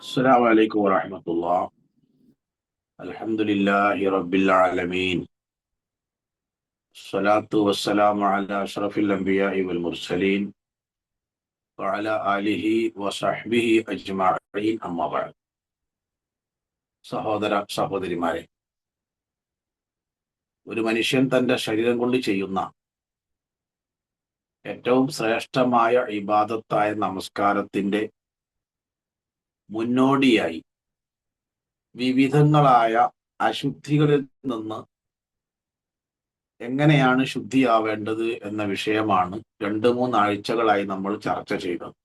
السلام عليكم ورحمة الله. الحمد لله رب العالمين. الصلاة والسلام على أشرف الأنبياء والمرسلين وعلى آله وصحبه أجمعين أما بعد. സഹോദര സഹോദരിമാരെ, ഒരു മനുഷ്യൻ തന്റെ ശരീരം കൊണ്ട് ചെയ്യുന്ന ഏറ്റവും ശ്രേഷ്ഠമായ ഇബാദത്തായ നമസ്കാരത്തിന്റെ മുന്നോടിയായി വിവിധങ്ങളായ അശുദ്ധികളിൽ നിന്ന് എങ്ങനെയാണ് ശുദ്ധിയാവേണ്ടത് എന്ന വിഷയമാണ് 2-3 ആഴ്ചകളായി നമ്മൾ ചർച്ച ചെയ്തത്.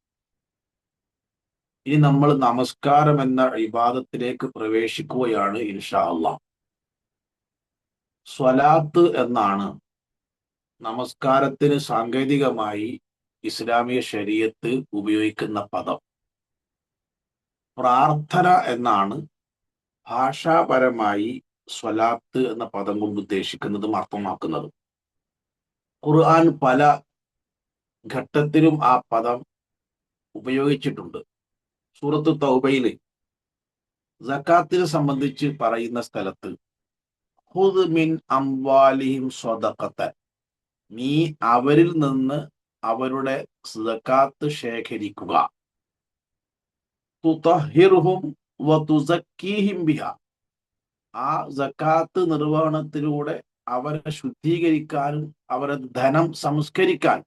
ഇനി നമ്മൾ നമസ്കാരം എന്ന ഇബാദത്തിലേക്ക് പ്രവേശിക്കുകയാണ് ഇൻഷാ അല്ലാഹ്. സ്വലാത്ത് എന്നാണ് നമസ്കാരത്തിന് സാങ്കേതികമായി ഇസ്ലാമിക ശരീഅത്ത് ഉപയോഗിക്കുന്ന പദം. പ്രാർത്ഥന എന്നാണ് ഭാഷാപരമായി സ്വലാത്ത് എന്ന പദം കൊണ്ട് ഉദ്ദേശിക്കുന്നതും അർത്ഥമാക്കുന്നതും. ഖുർആൻ പല ഘട്ടത്തിലും ആ പദം ഉപയോഗിച്ചിട്ടുണ്ട്. സൂറത്ത് തൗബയിൽ സക്കാത്തിനെ സംബന്ധിച്ച് പറയുന്ന സ്ഥലത്ത് ഖുദ് മിൻ അംവാലിഹിം സ്വദഖത്തൻ, നീ അവരിൽ നിന്ന് അവരുടെ സക്കാത്ത് ശേഖരിക്കുക, തുതഹിറുഹും വതുസക്കീഹിം ബിഹാ, ആ സക്കാത്ത് നിർവഹണത്തിലൂടെ അവരെ ശുദ്ധീകരിക്കാനും അവരുടെ ധനം സംസ്കരിക്കാൻ,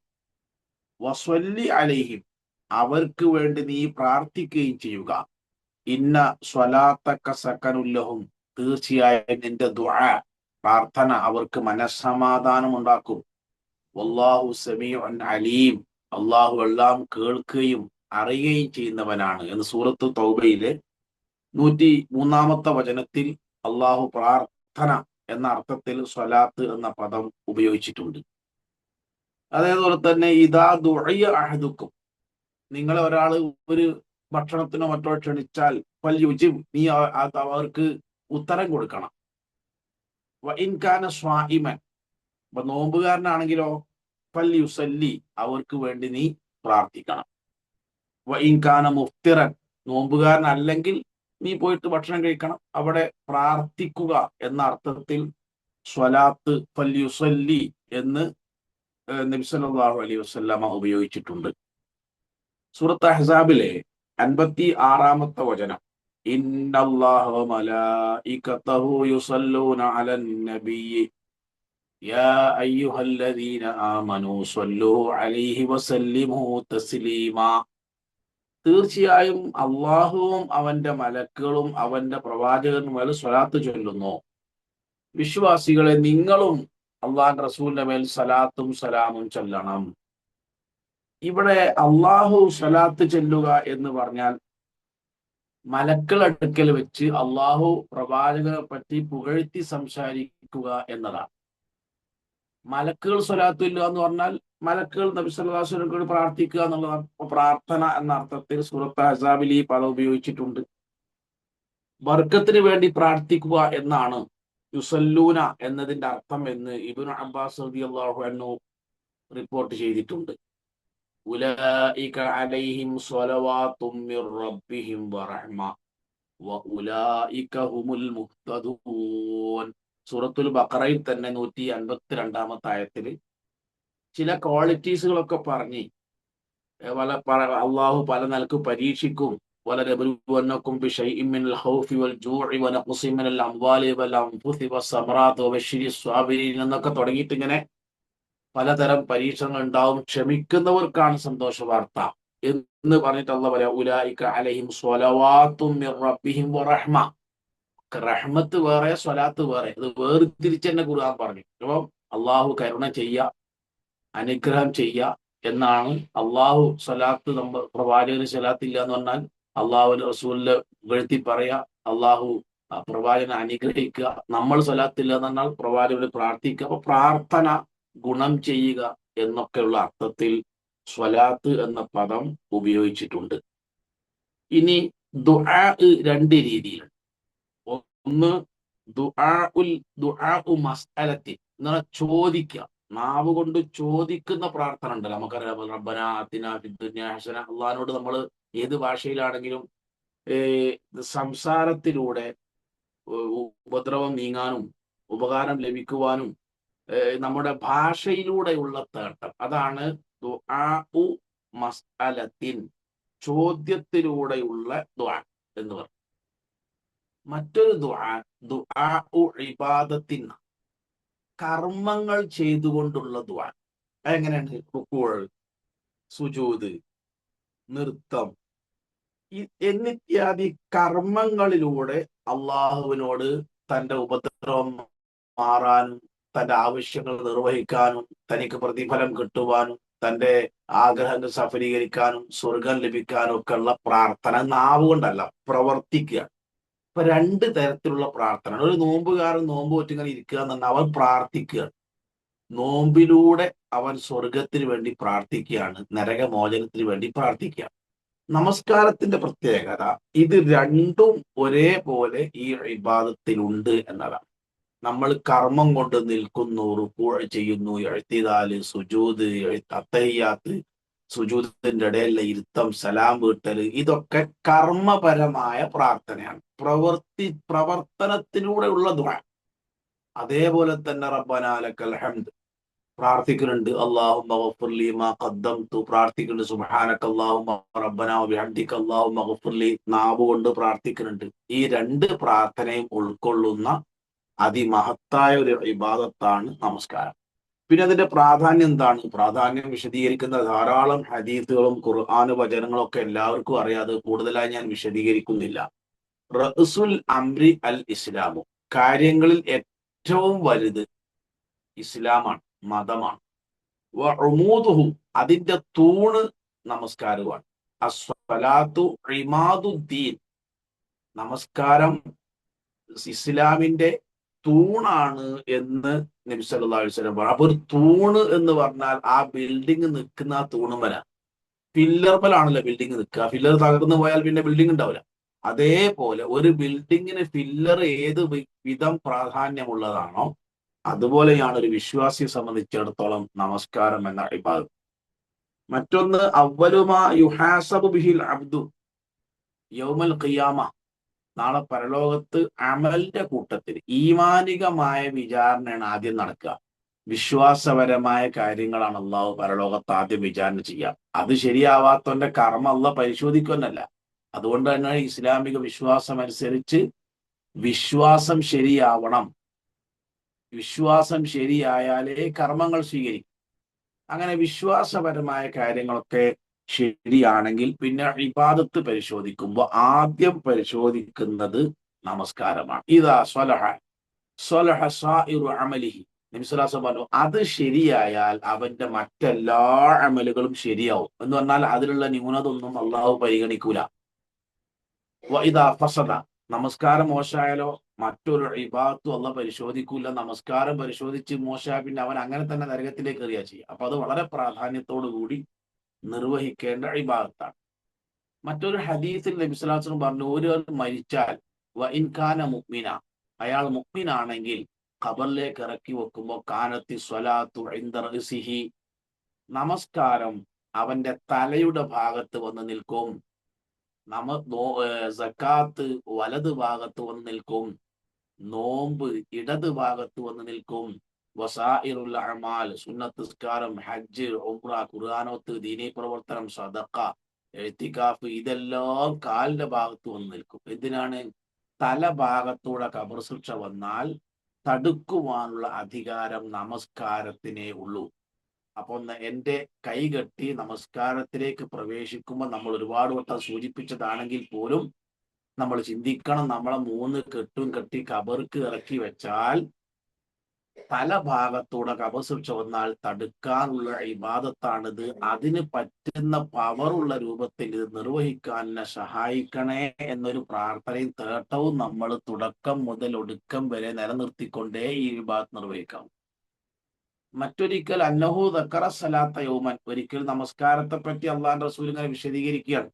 വസ്വല്ലി അലൈഹിം, അവർക്ക് വേണ്ടി നീ പ്രാർത്ഥിക്കുകയും ചെയ്യുക, ഇന്ന സ്വലാത്തക സകനുല്ലഹും, തീർച്ചയായും നിന്റെ ദുആ പ്രാർത്ഥന അവർക്ക് മനസ്സമാധാനം ഉണ്ടാക്കും, വല്ലാഹു സമീഉൻ അലീം, അള്ളാഹു എല്ലാം കേൾക്കുകയും അറിയുകയും ചെയ്യുന്നവനാണ് എന്ന് സൂറത്ത് തൗബയിലെ 103-ാമത്തെ വചനത്തിൽ അള്ളാഹു പ്രാർത്ഥന എന്ന അർത്ഥത്തിൽ സ്വലാത്ത് എന്ന പദം ഉപയോഗിച്ചിട്ടുണ്ട്. അതേപോലെ തന്നെ ഇദാ ദുഇയ അഹദുക്കും, നിങ്ങളെ ഒരാൾ ഒരു ഭക്ഷണത്തിനോ മറ്റോ ക്ഷണിച്ചാൽ ഫൽയുജിബ്, നീ അവർക്ക് ഉത്തരം കൊടുക്കണം. വഇൻ കാന സ്വാഇമൻ, അപ്പൊ നോമ്പുകാരനാണെങ്കിലോ ഫൽയുസല്ലി, അവർക്ക് വേണ്ടി നീ പ്രാർത്ഥിക്കണം. വഇൻ കാന മുഫ്തിറൻ, നോമ്പുകാരനല്ലെങ്കിൽ നീ പോയിട്ട് ഭക്ഷണം കഴിക്കണം. അവിടെ പ്രാർത്ഥിക്കുക എന്ന അർത്ഥത്തിൽ സ്വലാത്ത് ഫൽയുസല്ലി എന്ന് നബി സല്ലല്ലാഹു അലൈഹി വസല്ലമ ഉപയോഗിച്ചിട്ടുണ്ട്. സൂറത്ത് അഹ്സാബിലെ 56-ാമത്തെ വചനം, ഇന്നല്ലാഹ വമലായികതഹു യുസല്ലൂന അലൻ നബിയ്യി യാ അയ്യുഹല്ലദീന ആമനൂ സ്വല്ലൂ അലൈഹി വസല്ലിമൂ തസ്ലീമാ, തീർച്ചയായും അള്ളാഹുവും അവന്റെ മലക്കുകളും അവന്റെ പ്രവാചകന്മാരും സ്വലാത്ത് ചൊല്ലുന്നു, വിശ്വാസികളെ നിങ്ങളും അള്ളാഹുവിന്റെ റസൂലിന്റെ മേൽ സലാത്തും സലാമും ചൊല്ലണം. ഇവിടെ അള്ളാഹു സ്വലാത്ത് ചൊല്ലുക എന്ന് പറഞ്ഞാൽ മലക്കൾ അടുക്കൽ വെച്ച് അള്ളാഹു പ്രവാചകനെ പറ്റി പുകഴ്ത്തി സംസാരിക്കുക എന്നതാണ്. മലക്കുകൾ സ്വലാത്ത് ചൊല്ലുക എന്ന് പറഞ്ഞാൽ മലക്കുകൾ നബി സല്ലല്ലാഹു അലൈഹി വസല്ലം പ്രാർത്ഥിക്കുക എന്നുള്ളതാണ്. പ്രാർത്ഥന എന്ന അർത്ഥത്തിൽ സൂറത്ത് അഹ്സാബിൽ ഈ പദം ഉപയോഗിച്ചിട്ടുണ്ട്. ബർക്കത്തിന് വേണ്ടി പ്രാർത്ഥിക്കുക എന്നാണ് യുസല്ലൂന എന്നതിന്റെ അർത്ഥം എന്ന് ഇബ്നു അബ്ബാസ് റളിയല്ലാഹു അൻഹു റിപ്പോർട്ട് ചെയ്തിട്ടുണ്ട്. ഉലൈക അലൈഹിം സ്വലവാത്തും മിർ റബ്ബിഹിം വറഹ്മ വഉലൈക ഹുമുൽ മുഹ്തദൂൻ. സൂറത്തുൽ ബഖറയിൽ തന്നെ 152-ാമത്തെ ആയത്തിൽ ചില ക്വാളിറ്റീസുകളൊക്കെ പറഞ്ഞ് അള്ളാഹു പല നിലക്ക് പരീക്ഷിക്കും. വലനബ്ലുവന്നകും ബിശൈഇൻ മിനൽ ഖൗഫി വൽ ജൂഇ വനഖ്സിൻ മിനൽ അംവാലി വൽ അൻഫുസി വസ്സമറാത്ത് വബശ്ശിരിസ് സ്വാബിരീൻ എന്നൊക്കെ തുടങ്ങിയിട്ട് ഇങ്ങനെ പലതരം പരീക്ഷണങ്ങൾ ഉണ്ടാവും. ക്ഷമിക്കുന്നവർക്കാണ് സന്തോഷ വാർത്ത എന്ന് പറഞ്ഞിട്ട് അള്ളാഹു പറയാ, ഉലൈക അലൈഹിം സ്വലവാത്തും മിർ റബ്ബിഹിം വറഹ്മ. റഹ്മത്ത് വേറെ സ്വലാത്ത് വേറെ, ഇത് വേർതിരിച്ച് തന്നെ ഖുർആൻ പറഞ്ഞു. അപ്പം അള്ളാഹു കരുണ ചെയ്യുക, അനുഗ്രഹം ചെയ്യുക എന്നാണ്. അള്ളാഹു സ്വലാത്ത്, നമ്മൾ പ്രവാചകന് സ്വലാത്ത് ഇല്ല എന്ന് പറഞ്ഞാൽ അള്ളാഹു റസൂലിനെ പുകഴ്ത്തി പറയുക, അള്ളാഹു പ്രവാചകനെ അനുഗ്രഹിക്കുക. നമ്മൾ സ്വലാത്തില്ല എന്ന് പറഞ്ഞാൽ പ്രവാചകന് പ്രാർത്ഥിക്കുക. അപ്പൊ പ്രാർത്ഥന, ഗുണം ചെയ്യുക എന്നൊക്കെയുള്ള അർത്ഥത്തിൽ സ്വലാത്ത് എന്ന പദം ഉപയോഗിച്ചിട്ടുണ്ട്. ഇനി ദുആ 2 രീതിയിലുണ്ട്. ഒന്ന് ദുആഉ മസ്അലത്തി, എന്ന് പറഞ്ഞാൽ ചോദിക്കുക, നാവ് കൊണ്ട് ചോദിക്കുന്ന പ്രാർത്ഥന ഉണ്ടല്ലോ. നമുക്കറിയാം, റബ്ബനാ ആതിനാ ഫിദ്ദുനിയാ ഹസന, അള്ളാഹിനോട് നമ്മൾ ഏത് ഭാഷയിലാണെങ്കിലും സംസാരത്തിലൂടെ ഉപദ്രവം നീങ്ങാനും ഉപകാരം ലഭിക്കുവാനും നമ്മുടെ ഭാഷയിലൂടെയുള്ള തേട്ടം, അതാണ് ദുആഉ മസ്അലത്തിൻ, ചോദ്യത്തിലൂടെയുള്ള ദുആ എന്ന് പറയും. മറ്റൊരു ദുആഉ ഇബാദത്തിൻ, കർമ്മങ്ങൾ ചെയ്തുകൊണ്ടുള്ള ദുആ. എങ്ങനെയാണ്? റുകൂഅ്, സുജൂദ്, നൃത്തം എന്നിത്യാദി കർമ്മങ്ങളിലൂടെ അള്ളാഹുവിനോട് തന്റെ ഉപദ്രവം മാറാനും തന്റെ ആവശ്യങ്ങൾ നിർവഹിക്കാനും തനിക്ക് പ്രതിഫലം കിട്ടുവാനും തന്റെ ആഗ്രഹങ്ങൾ സഫലീകരിക്കാനും സ്വർഗം ലഭിക്കാനും ഒക്കെ ഉള്ള പ്രാർത്ഥന നാവ് കൊണ്ടല്ല, പ്രവർത്തിക്കുക. ഇപ്പൊ രണ്ട് തരത്തിലുള്ള പ്രാർത്ഥന. ഒരു നോമ്പുകാരൻ നോമ്പ് ഇങ്ങനെ ഇരിക്കുക എന്ന് പറഞ്ഞാൽ അവൻ പ്രാർത്ഥിക്കുക. നോമ്പിലൂടെ അവൻ സ്വർഗത്തിന് വേണ്ടി പ്രാർത്ഥിക്കുകയാണ്, നരകമോചനത്തിന് വേണ്ടി പ്രാർത്ഥിക്കുക. നമസ്കാരത്തിന്റെ പ്രത്യേകത ഇത് രണ്ടും ഒരേപോലെ ഈ ഇബാദത്തിലുണ്ട് എന്നതാണ്. നമ്മൾ കർമ്മം കൊണ്ട് നിൽക്കുന്നു, റുകൂഅ് ചെയ്യുന്നു, ഇഅ്തിദാല്, സുജൂദ്, അത്തഹിയ്യാത്ത്, സുജൂദിന്റെ ഇടയിലുള്ള ഇരുത്തം, സലാം വീട്ടല്, ഇതൊക്കെ കർമ്മപരമായ പ്രാർത്ഥനയാണ്, പ്രവർത്തനത്തിലൂടെയുള്ള ദുആ. അതേപോലെ തന്നെ റബ്ബനാ ലക്കൽ ഹംദ് പ്രാർത്ഥിക്കുന്നുണ്ട്, അല്ലാഹുമ്മ ഗഫിർലി മാ ഖദ്ദംതു പ്രാർത്ഥിക്കുന്നുണ്ട്, സുബ്ഹാനക അല്ലാഹുമ്മ റബ്ബനാ വബിഹംദിക അല്ലാഹുമ്മ ഗഫിർലി നാവ് കൊണ്ട് പ്രാർത്ഥിക്കുന്നുണ്ട്. ഈ രണ്ട് പ്രാർത്ഥനയും ഉൾക്കൊള്ളുന്ന അതിമഹത്തായ ഒരു ഇബാദത്താണ് നമസ്കാരം. പിന്നെ അതിന്റെ പ്രാധാന്യം എന്താണ്? പ്രാധാന്യം വിശദീകരിക്കുന്ന ധാരാളം ഹദീസുകളും ഖുർആൻ വചനങ്ങളും ഒക്കെ എല്ലാവർക്കും അറിയാതെ കൂടുതലായി ഞാൻ വിശദീകരിക്കുന്നില്ല. റഅ്സുൽ അംരി അൽ ഇസ്ലാമു, കാര്യങ്ങളിൽ ഏറ്റവും വലുത് ഇസ്ലാമാണ്, മതമാണ്. വഉമൂദുഹു, അതിന്റെ തൂണ് നമസ്കാരമാണ്. അസ്സലാത്തു ഇമാദുദ്ദീൻ, നമസ്കാരം ഇസ്ലാമിന്റെ തൂണാണ് എന്ന് നബി സല്ലല്ലാഹു അലൈഹി വസല്ലം പറഞ്ഞു. അപ്പൊ ഒരു തൂണ് എന്ന് പറഞ്ഞാൽ ആ ബിൽഡിംഗ് നിൽക്കുന്ന ആ തൂണുമല, പില്ലർമലാണല്ലോ ബിൽഡിംഗ് നിൽക്കുക. ഫില്ലർ തകർന്നു പോയാൽ പിന്നെ ബിൽഡിംഗ് ഉണ്ടാവില്ല. അതേപോലെ ഒരു ബിൽഡിങ്ങിന് ഫില്ലർ ഏത് വിധം പ്രാധാന്യമുള്ളതാണോ അതുപോലെയാണ് ഒരു വിശ്വാസിയെ സംബന്ധിച്ചിടത്തോളം നമസ്കാരം എന്ന ഇബാദത്ത്. മറ്റൊന്ന് അവ്വലുമാ യുഹാസബു ബിഹിൽ അബ്ദു യൗമൽ ഖിയാമ, നാളെ പരലോകത്ത് അമലിന്റെ കൂട്ടത്തിൽ ഈമാനികമായ വിചാരണയാണ് ആദ്യം നടക്കുക. വിശ്വാസപരമായ കാര്യങ്ങളാണ് അള്ളാഹു പരലോകത്ത് ആദ്യം വിചാരണ ചെയ്യുക. അത് ശരിയാവാത്തവന്റെ കർമ്മ അള്ളാഹ് പരിശോധിക്കുന്നല്ല. അതുകൊണ്ട് തന്നെ ഇസ്ലാമിക വിശ്വാസം അനുസരിച്ച് വിശ്വാസം ശരിയാവണം. വിശ്വാസം ശരിയായാലേ കർമ്മങ്ങൾ സ്വീകരിക്കും. അങ്ങനെ വിശ്വാസപരമായ കാര്യങ്ങളൊക്കെ ശരിയാണെങ്കിൽ പിന്നെ ഇബാദത്ത് പരിശോധിക്കുമ്പോൾ ആദ്യം പരിശോധിക്കുന്നത് നമസ്കാരമാണ്. ഇതാ സ്വലഹ സായിറു അമലിഹി, നബി സ്വല്ലല്ലാഹു അലൈഹി വസല്ലം പറഞ്ഞു, അത് ശരിയായാൽ അവന്റെ മറ്റെല്ലാ അമലുകളും ശരിയാവും. എന്ന് പറഞ്ഞാൽ അതിലുള്ള ന്യൂനത ഒന്നും അള്ളാഹു പരിഗണിക്കൂല. ഇതാ ഫസദ, നമസ്കാരം മോശമായാലോ മറ്റൊരു ഇബാദത്തും അള്ളാഹ് പരിശോധിക്കൂല. നമസ്കാരം പരിശോധിച്ച് മോശമായ പിന്നെ അവൻ അങ്ങനെ തന്നെ നരകത്തിലേക്ക് എറിയുക ചെയ്യുക. അപ്പൊ അത് വളരെ പ്രാധാന്യത്തോടു കൂടി നിർവഹിക്കേണ്ട ഇബാദത്താണ്. മറ്റൊരു ഹദീസിൽ നബി സ്വല്ലല്ലാഹു അലൈഹി വസല്ലം പറഞ്ഞു, ഒരാൾ മരിച്ചാൽ വഇൻ കാന മുഅ്മിന, അയാൾ മുഅ്മിനാണെങ്കിൽ ഖബറിലേക്ക് ഇറക്കി വെക്കുമ്പോൾ കാനത്തി സ്വലാത്തു ഇൻദ റഅ്സിഹി, നമസ്കാരം അവന്റെ തലയുടെ ഭാഗത്ത് വന്ന് നിൽക്കും. സക്കാത്ത് വലത് ഭാഗത്ത് വന്ന് നിൽക്കും. നോമ്പ് ഇടത് ഭാഗത്ത് വന്ന് നിൽക്കും. വസായിറുൽ അഅമാൽ, സുന്നത്ത് നിസ്കാരം, ഹജ്ജ്, ഉംറ, ഖുർആനോത്ത്, ദീനീ പ്രവർത്തനം, സദഖ, ഇഅ്തികാഫ്, ഇതെല്ലാം കാലിന്റെ ഭാഗത്ത് വന്ന് നിൽക്കും. എന്തിനാണ്? തല ഭാഗത്തൂടെ ഖബർ ശിക്ഷ വന്നാൽ തടുക്കുവാനുള്ള അധികാരം നമസ്കാരത്തിനേ ഉള്ളൂ. അപ്പൊ എന്റെ കൈ കെട്ടി നമസ്കാരത്തിലേക്ക് പ്രവേശിക്കുമ്പോൾ നമ്മൾ ഒരുപാട് വട്ടം സൂചിപ്പിച്ചതാണെങ്കിൽ പോലും നമ്മൾ ചിന്തിക്കണം, നമ്മളെ 3 കെട്ടും കെട്ടി ഖബർക്ക് ഇറക്കി വെച്ചാൽ തല ഭാഗത്തൂടെ ഖബർ ശിക്ഷ വന്നാൽ തടുക്കാനുള്ള ഇബാദത്താണിത്. അതിന് പറ്റുന്ന പവറുള്ള രൂപത്തിൽ ഇത് നിർവഹിക്കാൻ എന്നെ സഹായിക്കണേ എന്നൊരു പ്രാർത്ഥനയും തേട്ടവും നമ്മൾ തുടക്കം മുതൽ ഒടുക്കം വരെ നിലനിർത്തിക്കൊണ്ടേ ഈ ഇബാദത്ത് നിർവഹിക്കാം. മറ്റൊരിക്കൽ അന്നഹു ദക്കറ സലാത്ത യൗമൻ, ഒരിക്കൽ നമസ്കാരത്തെ പറ്റി അള്ളാഹുവിന്റെ റസൂൽ ഇങ്ങനെ വിശദീകരിക്കുകയാണ്.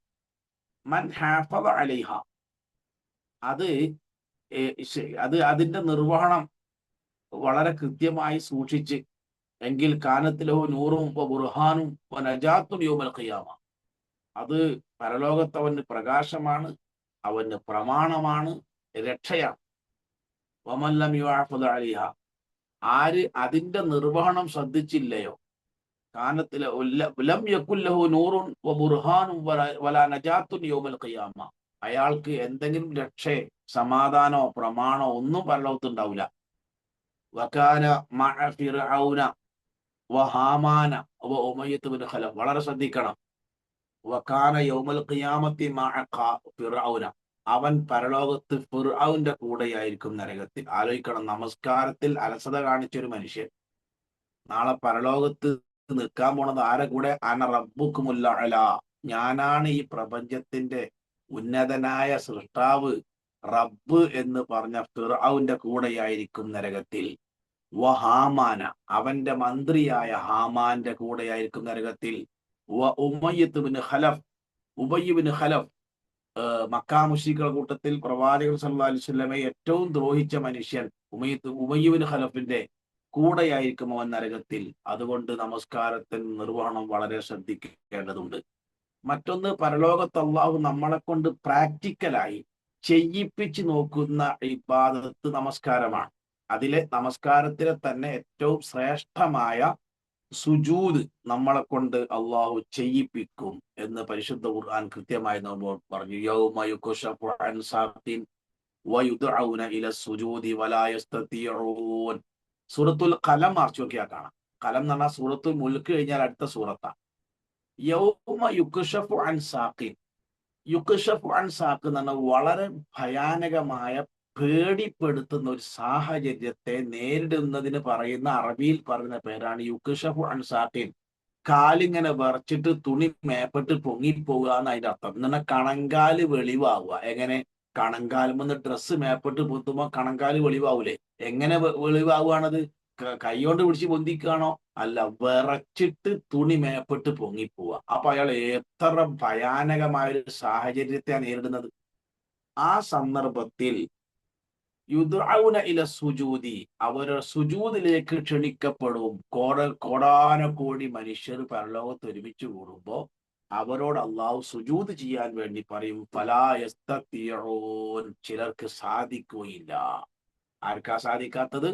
മൻ ഹാഫദ അലൈഹ, അതിന്റെ നിർവഹണം വളരെ കൃത്യമായി സൂക്ഷിച്ച് എങ്കിൽ കാനത്തിലഹു നൂറും ബുർഹാനും നജാത്തും യൗമൽ ഖിയാമ, അത് പരലോകത്തവന് പ്രകാശമാണ്, അവന് പ്രമാണമാണ്, രക്ഷയാണ്. വമല്ലം യുഅഫദ് അലൈഹ, ആര് അതിന്റെ നിർവഹണം ശ്രദ്ധിച്ചില്ലയോ, കാനത്തിലെ ലം യകുല്ലഹു നൂറുൻ വബുർഹാനും വലാ നജാത്തുൻ യൗമൽ ഖിയാമ, അയാൾക്ക് എന്തെങ്കിലും രക്ഷയോ സമാധാനമോ പ്രമാണോ ഒന്നും പരലോകത്തുണ്ടാവില്ല. വകാന മഅ ഫിർഔന വഹാമാന വഉമയ്യത്ത് ബിൻ ഖലഫ്, വളരെ ശ്രദ്ധിക്കണം. വകാന യൗമൽ ഖിയാമത്തി മഅ ഫിർഔന, അവൻ പരലോകത്ത് ഫിർഔന്റെ കൂടെയായിരിക്കും നരകത്തിൽ. ആലോചിക്കണം, നമസ്കാരത്തിൽ അലസത കാണിച്ചൊരു മനുഷ്യൻ നാളെ പരലോകത്ത് നിൽക്കാൻ പോണത് ആരെ കൂടെ? അന റബ്ബുക്കുമുൽ അഅ്ല, ഞാനാണ് ഈ പ്രപഞ്ചത്തിന്റെ ഉന്നതനായ സൃഷ്ടാവ്, റബ്ബ് എന്ന് പറഞ്ഞ ഫിർഔന്റെ കൂടെയായിരിക്കും നരകത്തിൽ. വഹാമാന, അവന്റെ മന്ത്രിയായ ഹാമാന്റെ കൂടെയായിരിക്കും നരകത്തിൽ. Umayyah bin Khalaf, Ubayy bin Khalaf, Mecca മുശ്രിക്കുകളുടെ കൂട്ടത്തിൽ പ്രവാചകൻ സല്ലല്ലാഹു അലൈഹി വസല്ലമയെ ഏറ്റവും ദ്രോഹിച്ച മനുഷ്യൻ ഉബയ്യ് ബിൻ ഖലഫിന്റെ കൂടെയായിരിക്കും അവൻ നരകത്തിൽ. അതുകൊണ്ട് നമസ്കാരത്തിൽ നിർവഹണം വളരെ ശ്രദ്ധിക്കേണ്ടതുണ്ട്. മറ്റൊന്ന്, പരലോകത്ത് അല്ലാഹു നമ്മളെ കൊണ്ട് പ്രാക്ടിക്കലായി ചെയ്യിപ്പിച്ച് നോക്കുന്ന ഇബാദത്ത് നമസ്കാരമാണ്. അതിലെ നമസ്കാരത്തിലെ തന്നെ ഏറ്റവും ശ്രേഷ്ഠമായ സുജൂദ് നമ്മളെ കൊണ്ട് അള്ളാഹു ചെയ്യിപ്പിക്കും എന്ന് പരിശുദ്ധ ഖുർആൻ കൃത്യമായി നമ്മോട് പറഞ്ഞു. യൗമ യുക്ശഫു അൻ സാഖിൻ വയുദ്ഉന ഇല സുജൂദി വലാ യസ്തതിഊൻ. സൂറത്തുൽ ഖലം മറിച്ച് നോക്കിയാൽ കാണാം. ഖലം എന്ന് പറഞ്ഞാൽ സൂറത്തുൽ മുൽക്ക് കഴിഞ്ഞാൽ അടുത്ത സൂറത്താണ്. യൗമ യുക്ശഫു അൻ സാഖിൻ, യുക്ശഫു അൻ സാഖ് എന്ന് പറഞ്ഞാൽ വളരെ ഭയാനകമായ പേടിപ്പെടുത്തുന്ന ഒരു സാഹചര്യത്തെ നേരിടുന്നതിന് പറയുന്ന അറബിയിൽ പറയുന്ന പേരാണ് യുക്ശഫു അൻ സാഖിൻ. കാലിങ്ങനെ വിറച്ചിട്ട് തുണി മേപ്പെട്ട് പൊങ്ങിപ്പോവുക എന്ന് അതിന്റെ അർത്ഥം. എന്നാൽ കണങ്കാല് വെളിവാവുക. എങ്ങനെ? കണങ്കാലുമെന്ന് ഡ്രസ്സ് മേപ്പെട്ട് പൊത്തുമ്പോ കണങ്കാല് വെളിവാവൂലേ? എങ്ങനെ വെളിവാവുകയാണത്? കൈകൊണ്ട് പിടിച്ച് പൊന്തിക്കുകയാണോ? അല്ല, വിറച്ചിട്ട് തുണി മേപ്പെട്ട് പൊങ്ങിപ്പോവുക. അപ്പൊ അയാൾ എത്ര ഭയാനകമായ ഒരു സാഹചര്യത്തെയാണ് നേരിടുന്നത്. ആ സന്ദർഭത്തിൽ യുദ്ഉന ഇല സുജൂദി, അവർ സുജൂദിലേക്ക് ക്ഷണിക്കപ്പെടും. കോടാനകോടി മനുഷ്യർ പരലോകത്ത് ഒരുമിച്ച് കൂടുമ്പോ അവരോട് അള്ളാഹു സുജൂദ് ചെയ്യാൻ വേണ്ടി പറയും. ഫലാ യസ്തതിഊൻ, ചിലർക്ക് സാധിക്കുകയില്ല. ആർക്കാ സാധിക്കാത്തത്?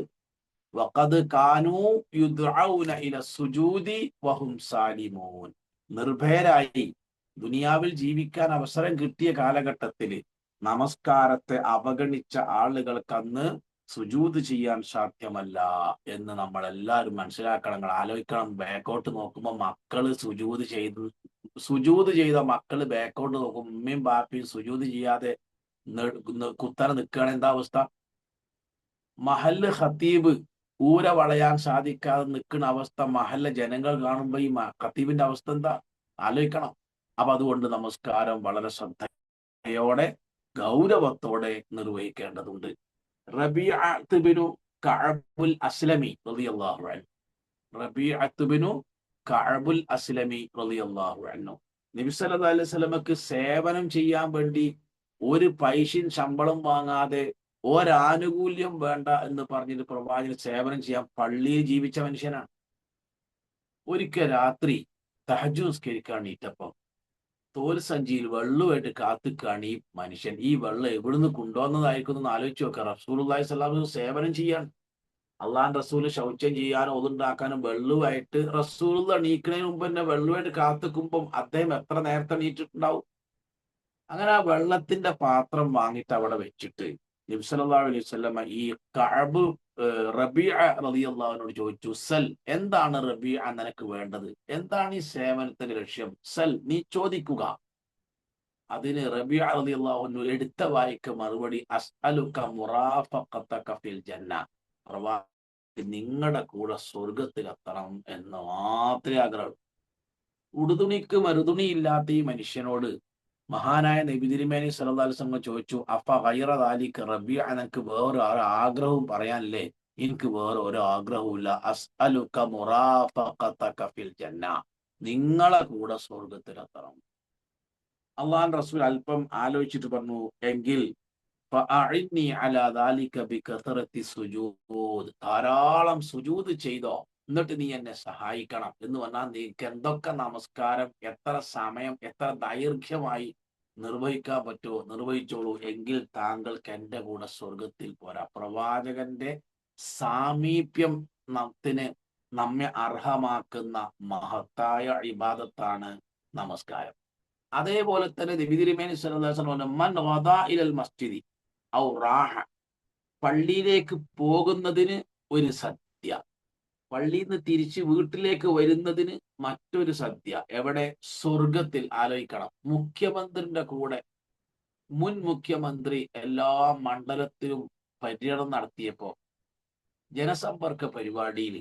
വഖദ് കാനൂ യുദ്ഉന ഇല സുജൂദി വഹും സാലിമൂൻ, നിർഭയരായി ദുനിയാവിൽ ജീവിക്കാൻ അവസരം കിട്ടിയ കാലഘട്ടത്തിൽ നമസ്കാരത്തെ അവഗണിച്ച ആളുകൾക്ക് അന്ന് സുജൂദ് ചെയ്യാൻ സാധ്യമല്ല എന്ന് നമ്മൾ എല്ലാവരും മനസ്സിലാക്കണം. നിങ്ങൾ ആലോചിക്കണം, ബാക്കോട്ട് നോക്കുമ്പോൾ മക്കള് സുജൂദ് ചെയ്ത മക്കള് ബാക്കോട്ട് നോക്കും, ഉമ്മയും ബാപ്പയും സുജൂദ് ചെയ്യാതെ കുത്തനെ നിൽക്കുകയാണ്. എന്താ അവസ്ഥ? മഹല്ല് ഖത്തീബ് ഊര വളയാൻ സാധിക്കാതെ നിൽക്കുന്ന അവസ്ഥ മഹല്ല് ജനങ്ങൾ കാണുമ്പോ ഈ ഖത്തീബിന്റെ അവസ്ഥ എന്താ? ആലോചിക്കണം. അപ്പൊ അതുകൊണ്ട് നമസ്കാരം വളരെ ശ്രദ്ധയോടെ ഗൗരവത്തോടെ നിർവഹിക്കേണ്ടതുണ്ട്. റബീഅത്ത് ബിനു കഅബുൽ അസ്ലമി റളിയല്ലാഹു അൻഹു, റബീഅത്ത് ബിനു കഅബുൽ അസ്ലമി റളിയല്ലാഹു അൻഹു നബി സല്ലല്ലാഹു അലൈഹി വസല്ലമക്ക് സേവനം ചെയ്യാൻ വേണ്ടി ഒരു പൈസയും ശമ്പളം വാങ്ങാതെ ഒരാനുകൂല്യം വേണ്ട എന്ന് പറഞ്ഞിട്ട് പ്രവാചകൻ സേവനം ചെയ്യാൻ പള്ളിയിൽ ജീവിച്ച മനുഷ്യനാണ്. ഒരിക്കൽ രാത്രി തഹജ്ജുദ് നിസ്കരിക്കാൻ ഈറ്റപ്പം തോൽ സഞ്ചിയിൽ വെള്ളമായിട്ട് കാത്തുക്കാണ് ഈ മനുഷ്യൻ. ഈ വെള്ളം എവിടുന്ന് കൊണ്ടുവന്നതായിരിക്കും എന്ന് ആലോചിച്ച് നോക്കാം. റസൂലുള്ളാഹി സ്വല്ലല്ലാഹു അലൈഹി വസല്ലം സേവനം ചെയ്യാൻ, അള്ളാഹുവിന്റെ റസൂല് ശൗചം ചെയ്യാനും ഒതുണ്ടാക്കാനും വെള്ളമായിട്ട് റസൂലുള്ള എണീക്കുന്നതിന് മുമ്പ് തന്നെ വെള്ളമായിട്ട് കാത്തുക്കുമ്പം അദ്ദേഹം എത്ര നേരത്തെ എണീറ്റിട്ടുണ്ടാവും. അങ്ങനെ ആ വെള്ളത്തിന്റെ പാത്രം വാങ്ങിയിട്ട് അവിടെ വെച്ചിട്ട് നബി സല്ലല്ലാഹു അലൈഹി വസല്ലം ഈ കഅബ് റബീഅ റളിയല്ലാഹുവിനോട് ചോദിച്ചു, സൽ, എന്താണ് റബീഅ നിനക്ക് വേണ്ടത്? എന്താണ് ഈ സേവനത്തിന്റെ ലക്ഷ്യം? സൽ, നീ ചോദിക്കുക. അതിന് റബീഅ റളിയല്ലാഹു അൻഹു എടുത്ത വായിക്ക് മറുപടി, അസ്അലുക മുറാഫഖതക ഫിൽ ജന്ന, നിങ്ങളുടെ കൂടെ സ്വർഗത്തിൽ എത്തണം എന്ന് മാത്രമേ ആഗ്രഹം. ഉടുതുണിക്ക് മറുതുണി ഇല്ലാത്ത ഈ മനുഷ്യനോട് മഹാനായ നബി തിരുമേനി സല്ലല്ലാഹു അലൈഹി വസല്ലം ചോദിച്ചു, അഫ ഗൈറ ദാലിക റബീഅ, എനിക്ക് വേറെ ആഗ്രഹവും പറയാനില്ലേ? എനിക്ക് വേറെ ഒരു ആഗ്രഹവും ഇല്ല. അസ്അലുക മുറാഫഖതക ഫിൽ ജന്ന, നിങ്ങളെ കൂടെ സ്വർഗത്തിലെത്തണം. അള്ളാഹുവിന്റെ റസൂൽ അല്പം ആലോചിച്ചിട്ട് പറഞ്ഞു, എങ്കിൽ ഫഅഇന്നി അലാ ദാലിക ബികസറത്തി സുജൂദ്, ധാരാളം സുജൂദ് ചെയ്തോ, എന്നിട്ട് നീ എന്നെ സഹായിക്കണം. എന്ന് പറഞ്ഞാൽ നീക്ക് എന്തൊക്കെ നമസ്കാരം, എത്ര സമയം, എത്ര ദൈർഘ്യമായി നിർവഹിക്കാൻ പറ്റുമോ? നിർവഹിച്ചോളൂ. എങ്കിൽ താങ്കൾക്ക് എൻ്റെ കൂടെ സ്വർഗത്തിൽ പോരാ. പ്രവാചകന്റെ സാമീപ്യം നമ്മെ അർഹമാക്കുന്ന മഹത്തായ ഇബാദത്താണ് നമസ്കാരം. അതേപോലെ തന്നെ നബി തിരുമേനി സ്വല്ലല്ലാഹു അലൈഹി വസല്ലം മൻ ഗദാ ഇലൽ മസ്ജിദി ഔ റാഹ, പള്ളിയിലേക്ക് പോകുന്നതിന് ഒരു സദ്യ, പള്ളിയിൽ നിന്ന് തിരിച്ച് വീട്ടിലേക്ക് വരുന്നതിന് മറ്റൊരു സദ്യ. എവിടെ? സ്വർഗത്തിൽ. ആലോചിക്കണം. മുഖ്യമന്ത്രിയുടെ കൂടെ മുൻ മുഖ്യമന്ത്രി എല്ലാ മണ്ഡലത്തിലും പര്യടനം നടത്തിയപ്പോ ജനസമ്പർക്ക പരിപാടിയിൽ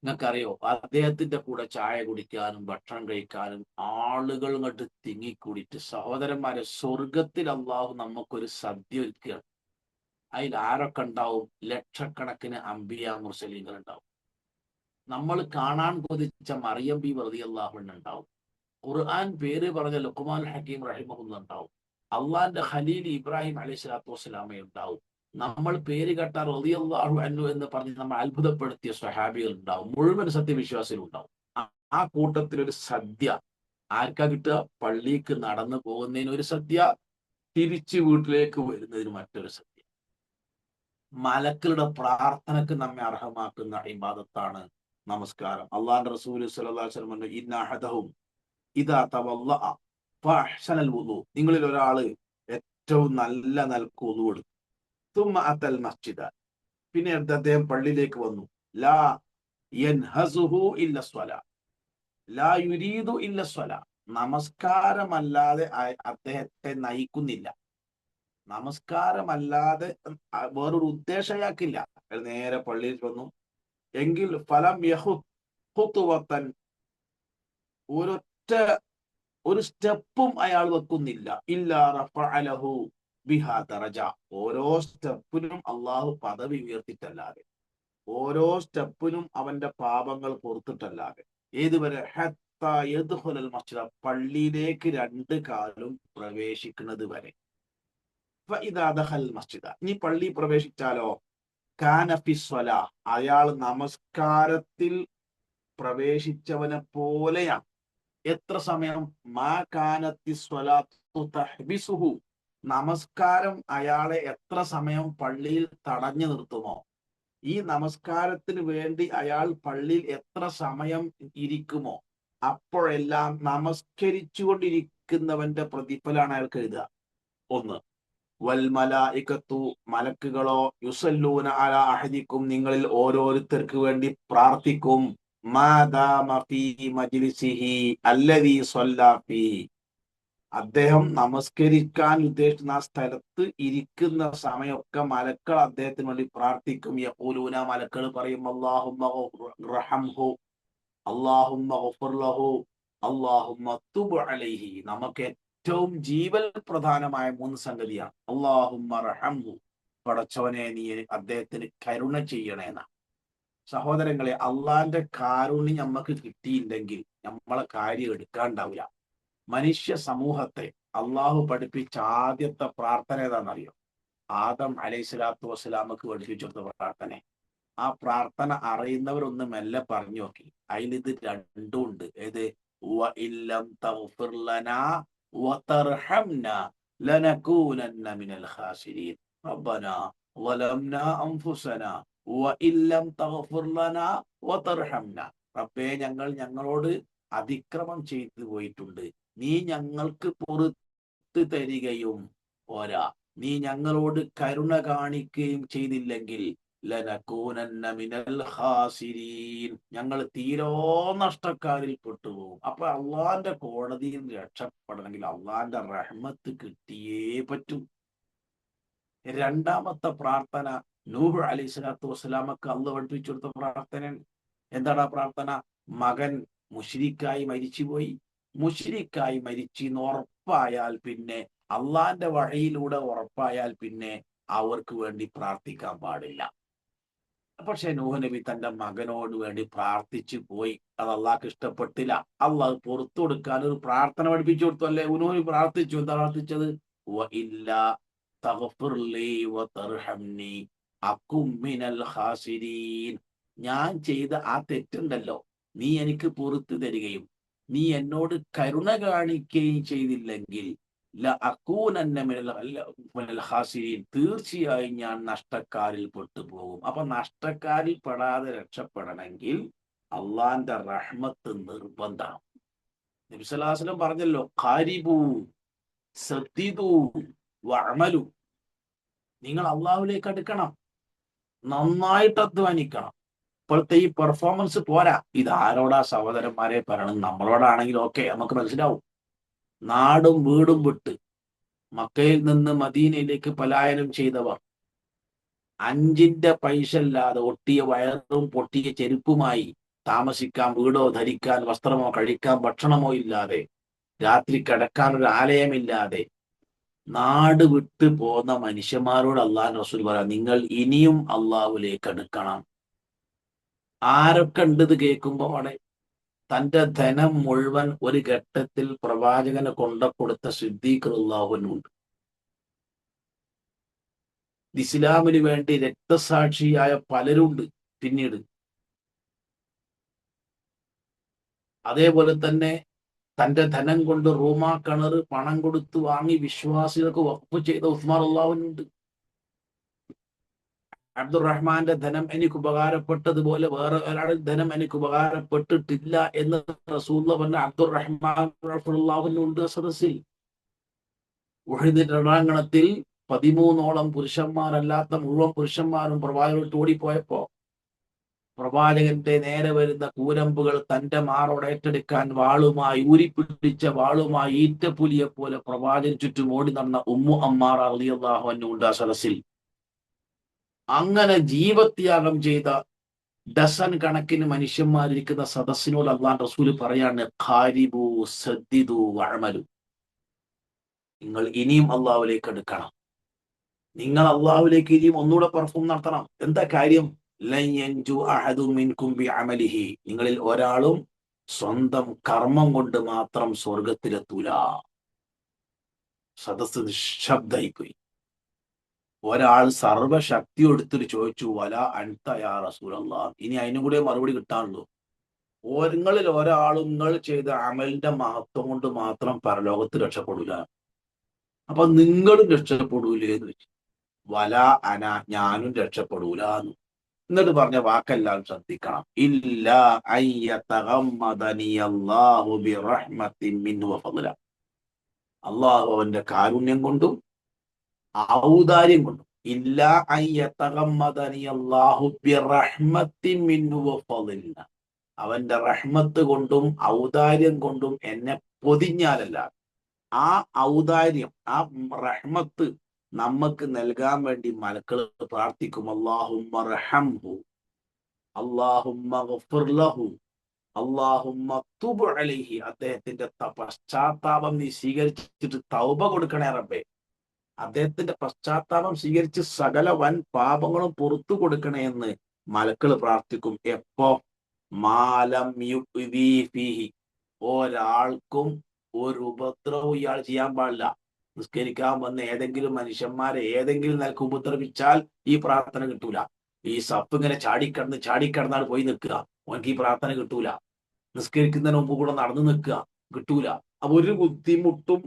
നിങ്ങൾക്കറിയോ, അദ്ദേഹത്തിന്റെ കൂടെ ചായ കുടിക്കാനും ഭക്ഷണം കഴിക്കാനും ആളുകൾ ഇങ്ങോട്ട് തിങ്ങിക്കൂടിയിട്ട്, സഹോദരന്മാരെ, സ്വർഗത്തിൽ അള്ളാഹു നമുക്കൊരു സദ്യ ഒരുക്കുകയാണ്. അതിൽ ആരൊക്കെ ഉണ്ടാവും? ലക്ഷക്കണക്കിന് അംബിയ മുർസലീങ്ങൾ ഉണ്ടാവും. നമ്മൾ കാണാൻ കൊതിച്ച മറിയം ബി റളിയല്ലാഹു അൻഹ ഉണ്ടാവും. ഖുർആൻ പേര് പറഞ്ഞ ലുഖ്മാൻ ഹക്കീം റഹിമഹുല്ലാഹ് ഉണ്ടാവും. അള്ളാന്റെ ഖലീൽ ഇബ്രാഹിം അലൈഹി സ്വലാത്തു വസ്സലാമ ഉണ്ടാവും. നമ്മൾ പേര് കേട്ട റളിയല്ലാഹു അൻഹു എന്ന് പറഞ്ഞ് നമ്മൾ അത്ഭുതപ്പെടുത്തിയ സ്വഹാബികൾ ഉണ്ടാവും. മുഴുവൻ സത്യവിശ്വാസികൾ ഉണ്ടാവും. ആ കൂട്ടത്തിൽ ഒരു സദ്യ ആർക്കാ കിട്ടുക? പള്ളിക്ക് നടന്നു പോകുന്നതിന് ഒരു സദ്യ, തിരിച്ചു വീട്ടിലേക്ക് വരുന്നതിന് മറ്റൊരു സദ്യ. മലക്കളുടെ പ്രാർത്ഥനക്ക് നമ്മെ അർഹമാക്കുന്ന ഇബാദത്താണ് നമസ്കാരം. അള്ളാന്റെ റസൂൽ സ്വല്ലല്ലാഹു അലൈഹി വസല്ലം പറഞ്ഞു, ഇന്ന അഹദഹും ഇദാ തവല്ലഅ ഫഅഹ്സനൽ വുളു, നിങ്ങളിൽ ഒരാള് ഏറ്റവും നല്ല നിലക്ക് വുളു എടുത്തു, തുമ്മ അത്തൽ മസ്ജിദ, പിന്നെ അദ്ദേഹം പള്ളിയിലേക്ക് വന്നു, ലാ യൻഹസുഹു ഇല്ല സ്വലാ, ലാ യുരീദു ഇല്ല സ്വലാ, നമസ്കാരമല്ലാതെ അദ്ദേഹത്തെ നയിക്കുന്നില്ല, നമസ്കാരമല്ലാതെ വേറൊരു ഉദ്ദേശം അയാൾക്കില്ല. നേരെ പള്ളിയിൽ വന്നു എങ്കിൽ ഫലം യഹുത്തുവത്തൻ, ഒരു സ്റ്റെപ്പും അയാൾ വെക്കുന്നില്ല, ഇല്ലാ റഫഅലഹു ബിഹാ ദറജ, ഓരോ സ്റ്റെപ്പിനും അള്ളാഹു പദവി ഉയർത്തിട്ടല്ലാതെ, ഓരോ സ്റ്റെപ്പിനും അവന്റെ പാപങ്ങൾ പൊറുത്തിട്ടല്ലാതെ. ഏതുവരെ? ഹത്താ യദ്ഖുലൽ മസ്ജിദ, പള്ളിയിലേക്ക് രണ്ട് കാലും പ്രവേശിക്കുന്നത് വരെ. ഫഇദാ ദഖൽ മസ്ജിദ, ഇനി പള്ളി പ്രവേശിച്ചാലോ, കാന ഫി സ്വലാ, അയാൾ നമസ്കാരത്തിൽ പ്രവേശിച്ചവനെ പോലെയാണ്. എത്ര സമയം? മാ കാനത്തി സ്വലാത്തു തഹ്ബിസുഹു, നമസ്കാരം അയാളെ എത്ര സമയം പള്ളിയിൽ തടഞ്ഞു നിർത്തുമോ, ഈ നമസ്കാരത്തിന് വേണ്ടി അയാൾ പള്ളിയിൽ എത്ര സമയം ഇരിക്കുമോ, അപ്പോഴെല്ലാം നമസ്കരിച്ചുകൊണ്ടിരിക്കുന്നവന്റെ പ്രതിഫലമാണ് അയാൾക്ക് എഴുതുക. ഒന്ന്, വൽ മലായികത്തു, മലക്കുകളോ, യുസല്ലൂന അലാ അഹദിക്കും, നിങ്ങളിൽ ഓരോരുത്തർക്ക് വേണ്ടി പ്രാർത്ഥിക്കും, മാദാമ ഫീ മജ്ലിസിഹി അല്ലദീ സ്വല്ലാ ഫീഹി, അദ്ദേഹം നമസ്കരിക്കാൻ ഉദ്ദേശിക്കുന്ന ആ സ്ഥലത്ത് ഇരിക്കുന്ന സമയമൊക്കെ മലക്കൾ അദ്ദേഹത്തിന് വേണ്ടി പ്രാർത്ഥിക്കും. യഖൂലൂന, മലക്കൾ പറയും, അല്ലാഹുമ്മ റഹംഹു, അല്ലാഹുമ്മ ഗഫിർ ലഹു, അല്ലാഹുമ്മ തുബ് അലൈഹി. നമുക്ക് ഏറ്റവും ജീവൽ പ്രധാനമായ മൂന്ന് സംഗതിയാണ്. അല്ലാഹുമ്മ റഹംഹു, പടച്ചവനെ നീ അദ്ദേഹത്തിന് കരുണ ചെയ്യണേന്ന. സഹോദരങ്ങളെ, അള്ളാന്റെ കാരുണ്യം നമുക്ക് കിട്ടിയില്ലെങ്കിൽ നമ്മളെ കാര്യം എടുക്കാണ്ടാവില്ല. മനുഷ്യ സമൂഹത്തെ അള്ളാഹു പഠിപ്പിച്ച ആദ്യത്തെ പ്രാർത്ഥന ഏതാണെന്നറിയോ? ആദം അലൈഹി സ്വലാത്തു വസ്സലാമക്ക് പഠിപ്പിച്ചു കൊടുത്ത പ്രാർത്ഥന. ആ പ്രാർത്ഥന അറിയുന്നവരൊന്ന് മെല്ലെ പറഞ്ഞു നോക്കി. അതിലിത് രണ്ടും ഉണ്ട്. ഏത്? വ ഇല്ലം തഗ്ഫിർ ലനാ വതർഹംനാ ലനകൂനന്ന മിനൽ ഖാസിരീൻ റബ്ബനാ വലംനാ അൻഫുസനാ വ ഇല്ലം തഗ്ഫിർ ലനാ വതർഹംനാ, റബ്ബേ, ഞങ്ങളോട് അതിക്രമം ചെയ്തു പോയിട്ടുണ്ട്, നീ ഞങ്ങൾക്ക് പുറത്ത് തരികയും പോരാ, നീ ഞങ്ങളോട് കരുണ കാണിക്കുകയും ചെയ്തില്ലെങ്കിൽ ലനകൂനന്ന മിനൽ ഖാസിരീൻ, ഞങ്ങൾ തീരോ നഷ്ടക്കാരിൽ പെട്ടുപോകും. അപ്പൊ അള്ളാന്റെ കോടതിയിൽ രക്ഷപ്പെടണമെങ്കിൽ അള്ളാന്റെ റഹ്മത്ത് കിട്ടിയേ പറ്റൂ. രണ്ടാമത്തെ പ്രാർത്ഥന നൂഹ് അലൈഹി സ്വലാത്തു വസ്സലാമക്ക് അള്ളാഹു പഠിപ്പിച്ചു കൊടുത്ത പ്രാർത്ഥന. എന്താണ് ആ പ്രാർത്ഥന? മകൻ മുശ്രിക്കായി മരിച്ചുപോയി, മുശ്രിക്കായി മരിച്ചെന്ന് ഉറപ്പായാൽ പിന്നെ, അള്ളാന്റെ വഴിയിലൂടെ ഉറപ്പായാൽ പിന്നെ അവർക്ക് വേണ്ടി പ്രാർത്ഥിക്കാൻ പാടില്ല. പക്ഷെ നൂഹ് നബി തന്റെ മകനോട് വേണ്ടി പ്രാർത്ഥിച്ചു പോയി. അത് അള്ളാഹ്ക്ക് ഇഷ്ടപ്പെട്ടില്ല. അള്ളാഹ് പുറത്തു കൊടുക്കാൻ ഒരു പ്രാർത്ഥന പഠിപ്പിച്ചു കൊടുത്തു. അല്ലേ? നൂഹ് പ്രാർത്ഥിച്ചു. എന്താ പ്രാർത്ഥിച്ചത്? വ ഇല്ലാ തഗ്ഫിർ ലീ വതർഹംനി അകും മിനൽ ഖാസിരീൻ, ഞാൻ ചെയ്ത ആ തെറ്റുണ്ടല്ലോ, നീ എനിക്ക് പുറത്തു തരികയും നീ എന്നോട് കരുണ കാണിക്കുകയും ചെയ്തില്ലെങ്കിൽ ലഅകൂനന്ന മിനൽ ഖാസിരീൻ, തീർച്ചയായും ഞാൻ നഷ്ടക്കാരിൽ പെട്ടുപോകും. അപ്പൊ നഷ്ടക്കാരിൽ പെടാതെ രക്ഷപ്പെടണമെങ്കിൽ അള്ളാന്റെ റഹ്മത്ത് നിർബന്ധമാണ്. നബി സല്ലല്ലാഹു അലൈഹി വസല്ലം പറഞ്ഞല്ലോ, ഖാരിബു സദ്ദിദു വഅമലു, നിങ്ങൾ അള്ളാഹുവിലേക്ക് അടുക്കണം, നന്നായിട്ട് അധ്വാനിക്കണം. ഇപ്പോഴത്തെ ഈ പെർഫോമൻസ് പോരാ. ഇത് ആരോടാ സഹോദരന്മാരെ പറയണം? നമ്മളോടാണെങ്കിൽ ഓക്കെ, നമുക്ക് മനസ്സിലാവും. നാടും വീടും വിട്ട് മക്കയിൽ നിന്ന് മദീനയിലേക്ക് പലായനം ചെയ്തവർ, 5 പൈസ ഇല്ലാതെ ഒട്ടിയ വയറും പൊട്ടിയ ചെരുപ്പുമായി താമസിക്കാൻ വീടോ ധരിക്കാൻ വസ്ത്രമോ കഴിക്കാൻ ഭക്ഷണമോ ഇല്ലാതെ, രാത്രി കിടക്കാൻ ഒരു ആലയമില്ലാതെ നാട് വിട്ട് പോന്ന മനുഷ്യന്മാരോട് അള്ളാഹു റസൂൽ പറയാം, നിങ്ങൾ ഇനിയും അള്ളാഹുവിലേക്ക് അടുക്കണം. ആരൊക്കെ ഉണ്ട് ഇത് കേൾക്കുമ്പോ? അവിടെ തന്റെ ധനം മുഴുവൻ ഒരു ഘട്ടത്തിൽ പ്രവാചകന് കൊണ്ടുകൊടുത്ത സിദ്ദീഖ് റളിയല്ലാഹുവിനുണ്ട്. ഇസ്ലാമിന് വേണ്ടി രക്തസാക്ഷിയായ പലരുണ്ട് പിന്നീട്. അതേപോലെ തന്നെ തന്റെ ധനം കൊണ്ട് റൂമാ കിണർ പണം കൊടുത്ത് വാങ്ങി വിശ്വാസികൾക്ക് വഖഫ് ചെയ്ത ഉസ്മാൻ റളിയല്ലാഹുവിനുണ്ട്. അബ്ദുറഹ്മാന്റെ ധനം എനിക്ക് ഉപകാരപ്പെട്ടതുപോലെ വേറെ ഒരാളുടെ ധനം എനിക്ക് ഉപകാരപ്പെട്ടിട്ടില്ല എന്ന് റസൂലുള്ള പറഞ്ഞ അബ്ദുറഹ്മാൻ റളിയല്ലാഹുവിനുണ്ട് സദസ്സിൽ. ഉഹദ് രണാങ്കണത്തിൽ 13ഓളം പുരുഷന്മാരല്ലാത്ത മുഴുവൻ പുരുഷന്മാരും പ്രവാചകനോട് ഓടിപ്പോയപ്പോ പ്രവാചകന്റെ നേരെ വരുന്ന കൂരമ്പുകൾ തന്റെ മാറോട് ഏറ്റെടുക്കാൻ വാളുമായി, ഊരിപ്പിടിച്ച വാളുമായി ഈറ്റപ്പുലിയെ പോലെ പ്രവാചകൻ ചുറ്റും ഓടി നടന്ന ഉമ്മു അമ്മാറ റളിയല്ലാഹു അൻഹ ഉണ്ട് ആ സദസ്സിൽ. അങ്ങനെ ജീവത്യാഗം ചെയ്ത ഡസൻ കണക്കിന് മനുഷ്യന്മാരിരിക്കുന്ന സദസ്സിനോട് അള്ളാഹു റസൂല് പറയാണ്, ഖാരിബു സദ്ദിദു വഅമലു, നിങ്ങൾ ഇനിയും അള്ളാഹുവിലേക്ക് എടുക്കണം, നിങ്ങൾ അള്ളാഹുവിലേക്ക് ഇനിയും ഒന്നുകൂടെ പെർഫോം നടത്തണം. എന്താ കാര്യം? ലൻ യൻജു അഹദു മിൻകും ബിഅമലിഹി, നിങ്ങളിൽ ഒരാളും സ്വന്തം കർമ്മം കൊണ്ട് മാത്രം സ്വർഗത്തിലെത്തൂല. സദസ്സ് നിശബ്ദായിപ്പോയി. ഒരാൾ സർവശക്തി എടുത്തിട്ട് ചോദിച്ചു, വല അൻത യാ റസൂലല്ലാഹ്, ഇനി അതിനും കൂടെ മറുപടി കിട്ടാനുള്ളൂ. നിങ്ങളിൽ ഒരാളും നിങ്ങൾ ചെയ്ത അമലിന്റെ മഹത്വം കൊണ്ട് മാത്രം പരലോകത്ത് രക്ഷപ്പെടൂല. അപ്പൊ നിങ്ങളും രക്ഷപ്പെടൂലേ എന്ന് വെച്ചു. വല അന, ഞാനും രക്ഷപ്പെടൂല എന്ന്. എന്നിട്ട് പറഞ്ഞ വാക്കെല്ലാം ശ്രദ്ധിക്കണം. ഇല്ല അയ്യതഗമ്മദനിയല്ലാഹു ബിറഹ്മത്തിൻ മിൻഹു വഫദ്ല, അള്ളാഹു അവന്റെ കാരുണ്യം കൊണ്ടും ഔദാര്യം കൊണ്ടും, ഇല്ല അയ്യതഗമ്മദനിയല്ലാഹു ബിറഹ്മത്തിൻ മിൻഹു വഫദ്ല, അവന്റെ റഹ്മത്ത് കൊണ്ടും ഔദാര്യം കൊണ്ടും എന്നെ പൊതിഞ്ഞാലല്ല, ആ ഔദാര്യം ആ റഹ്മത്ത് നമുക്ക് നൽകാൻ വേണ്ടി മലക്കൾ പ്രാർത്ഥിക്കും. അല്ലാഹുമ്മ റഹംഹു, അല്ലാഹുമ്മ ഗഫിർ ലഹു, അല്ലാഹുമ്മ തുബ് അലൈഹി, അദ്ദേഹത്തിന്റെ പശ്ചാത്താപം നീ സ്വീകരിച്ചിട്ട് തൗബ കൊടുക്കണേ റബ്ബേ, അദ്ദേഹത്തിന്റെ പശ്ചാത്താപം സ്വീകരിച്ച് സകല വൻ പാപങ്ങളും പുറത്തു കൊടുക്കണേ എന്ന് മലക്കൾ പ്രാർത്ഥിക്കും. എപ്പോ? മാലം യുദ്ദീ ഫീഹി, ഒരാൾക്കും ഒരു ഉപദ്രവം ഇയാൾ ചെയ്യാൻ പാടില്ല. നിസ്കരിക്കാൻ വന്ന ഏതെങ്കിലും മനുഷ്യന്മാരെ ഏതെങ്കിലും നിലക്ക് ഉപദ്രവിച്ചാൽ ഈ പ്രാർത്ഥന കിട്ടൂല. ഈ സപ്പ് ഇങ്ങനെ ചാടിക്കടന്നാണ് പോയി നിൽക്കുക, ഓനക്ക് ഈ പ്രാർത്ഥന കിട്ടൂല. നിസ്കരിക്കുന്നതിന് മുമ്പ് കൂടെ നടന്നു നിൽക്കുക, കിട്ടൂല. അപ്പൊ ഒരു ബുദ്ധിമുട്ടും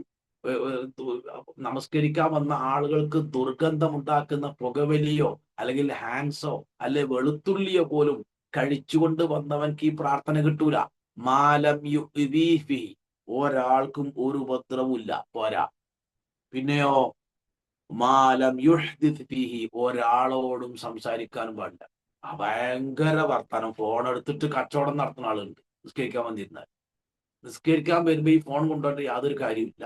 നമസ്കരിക്കാൻ വന്ന ആളുകൾക്ക് ദുർഗന്ധമുണ്ടാക്കുന്ന പുകവലിയോ അല്ലെങ്കിൽ ഹാൻസോ അല്ലെ വെളുത്തുള്ളിയോ പോലും കഴിച്ചുകൊണ്ട് വന്നവൻക്ക് ഈ പ്രാർത്ഥന കിട്ടൂല. മാലം യുദ്ദീ ഫീഹി, ഒരാൾക്കും ഒരു ഉപദ്രവവും ഇല്ല, പോരാ. പിന്നെയോ മാലം യുഹ്ദിത് ഫീഹി, ഒരാളോടും സംസാരിക്കാനും പാടില്ല. ഭയങ്കര വർത്തമാനം, ഫോൺ എടുത്തിട്ട് കച്ചവടം നടത്തുന്ന ആളുണ്ട് നിസ്കരിക്കാൻ വന്നിരുന്നാൽ. നിസ്കരിക്കാൻ വരുമ്പോ ഈ ഫോൺ കൊണ്ടുപോയിട്ട് യാതൊരു കാര്യമില്ല.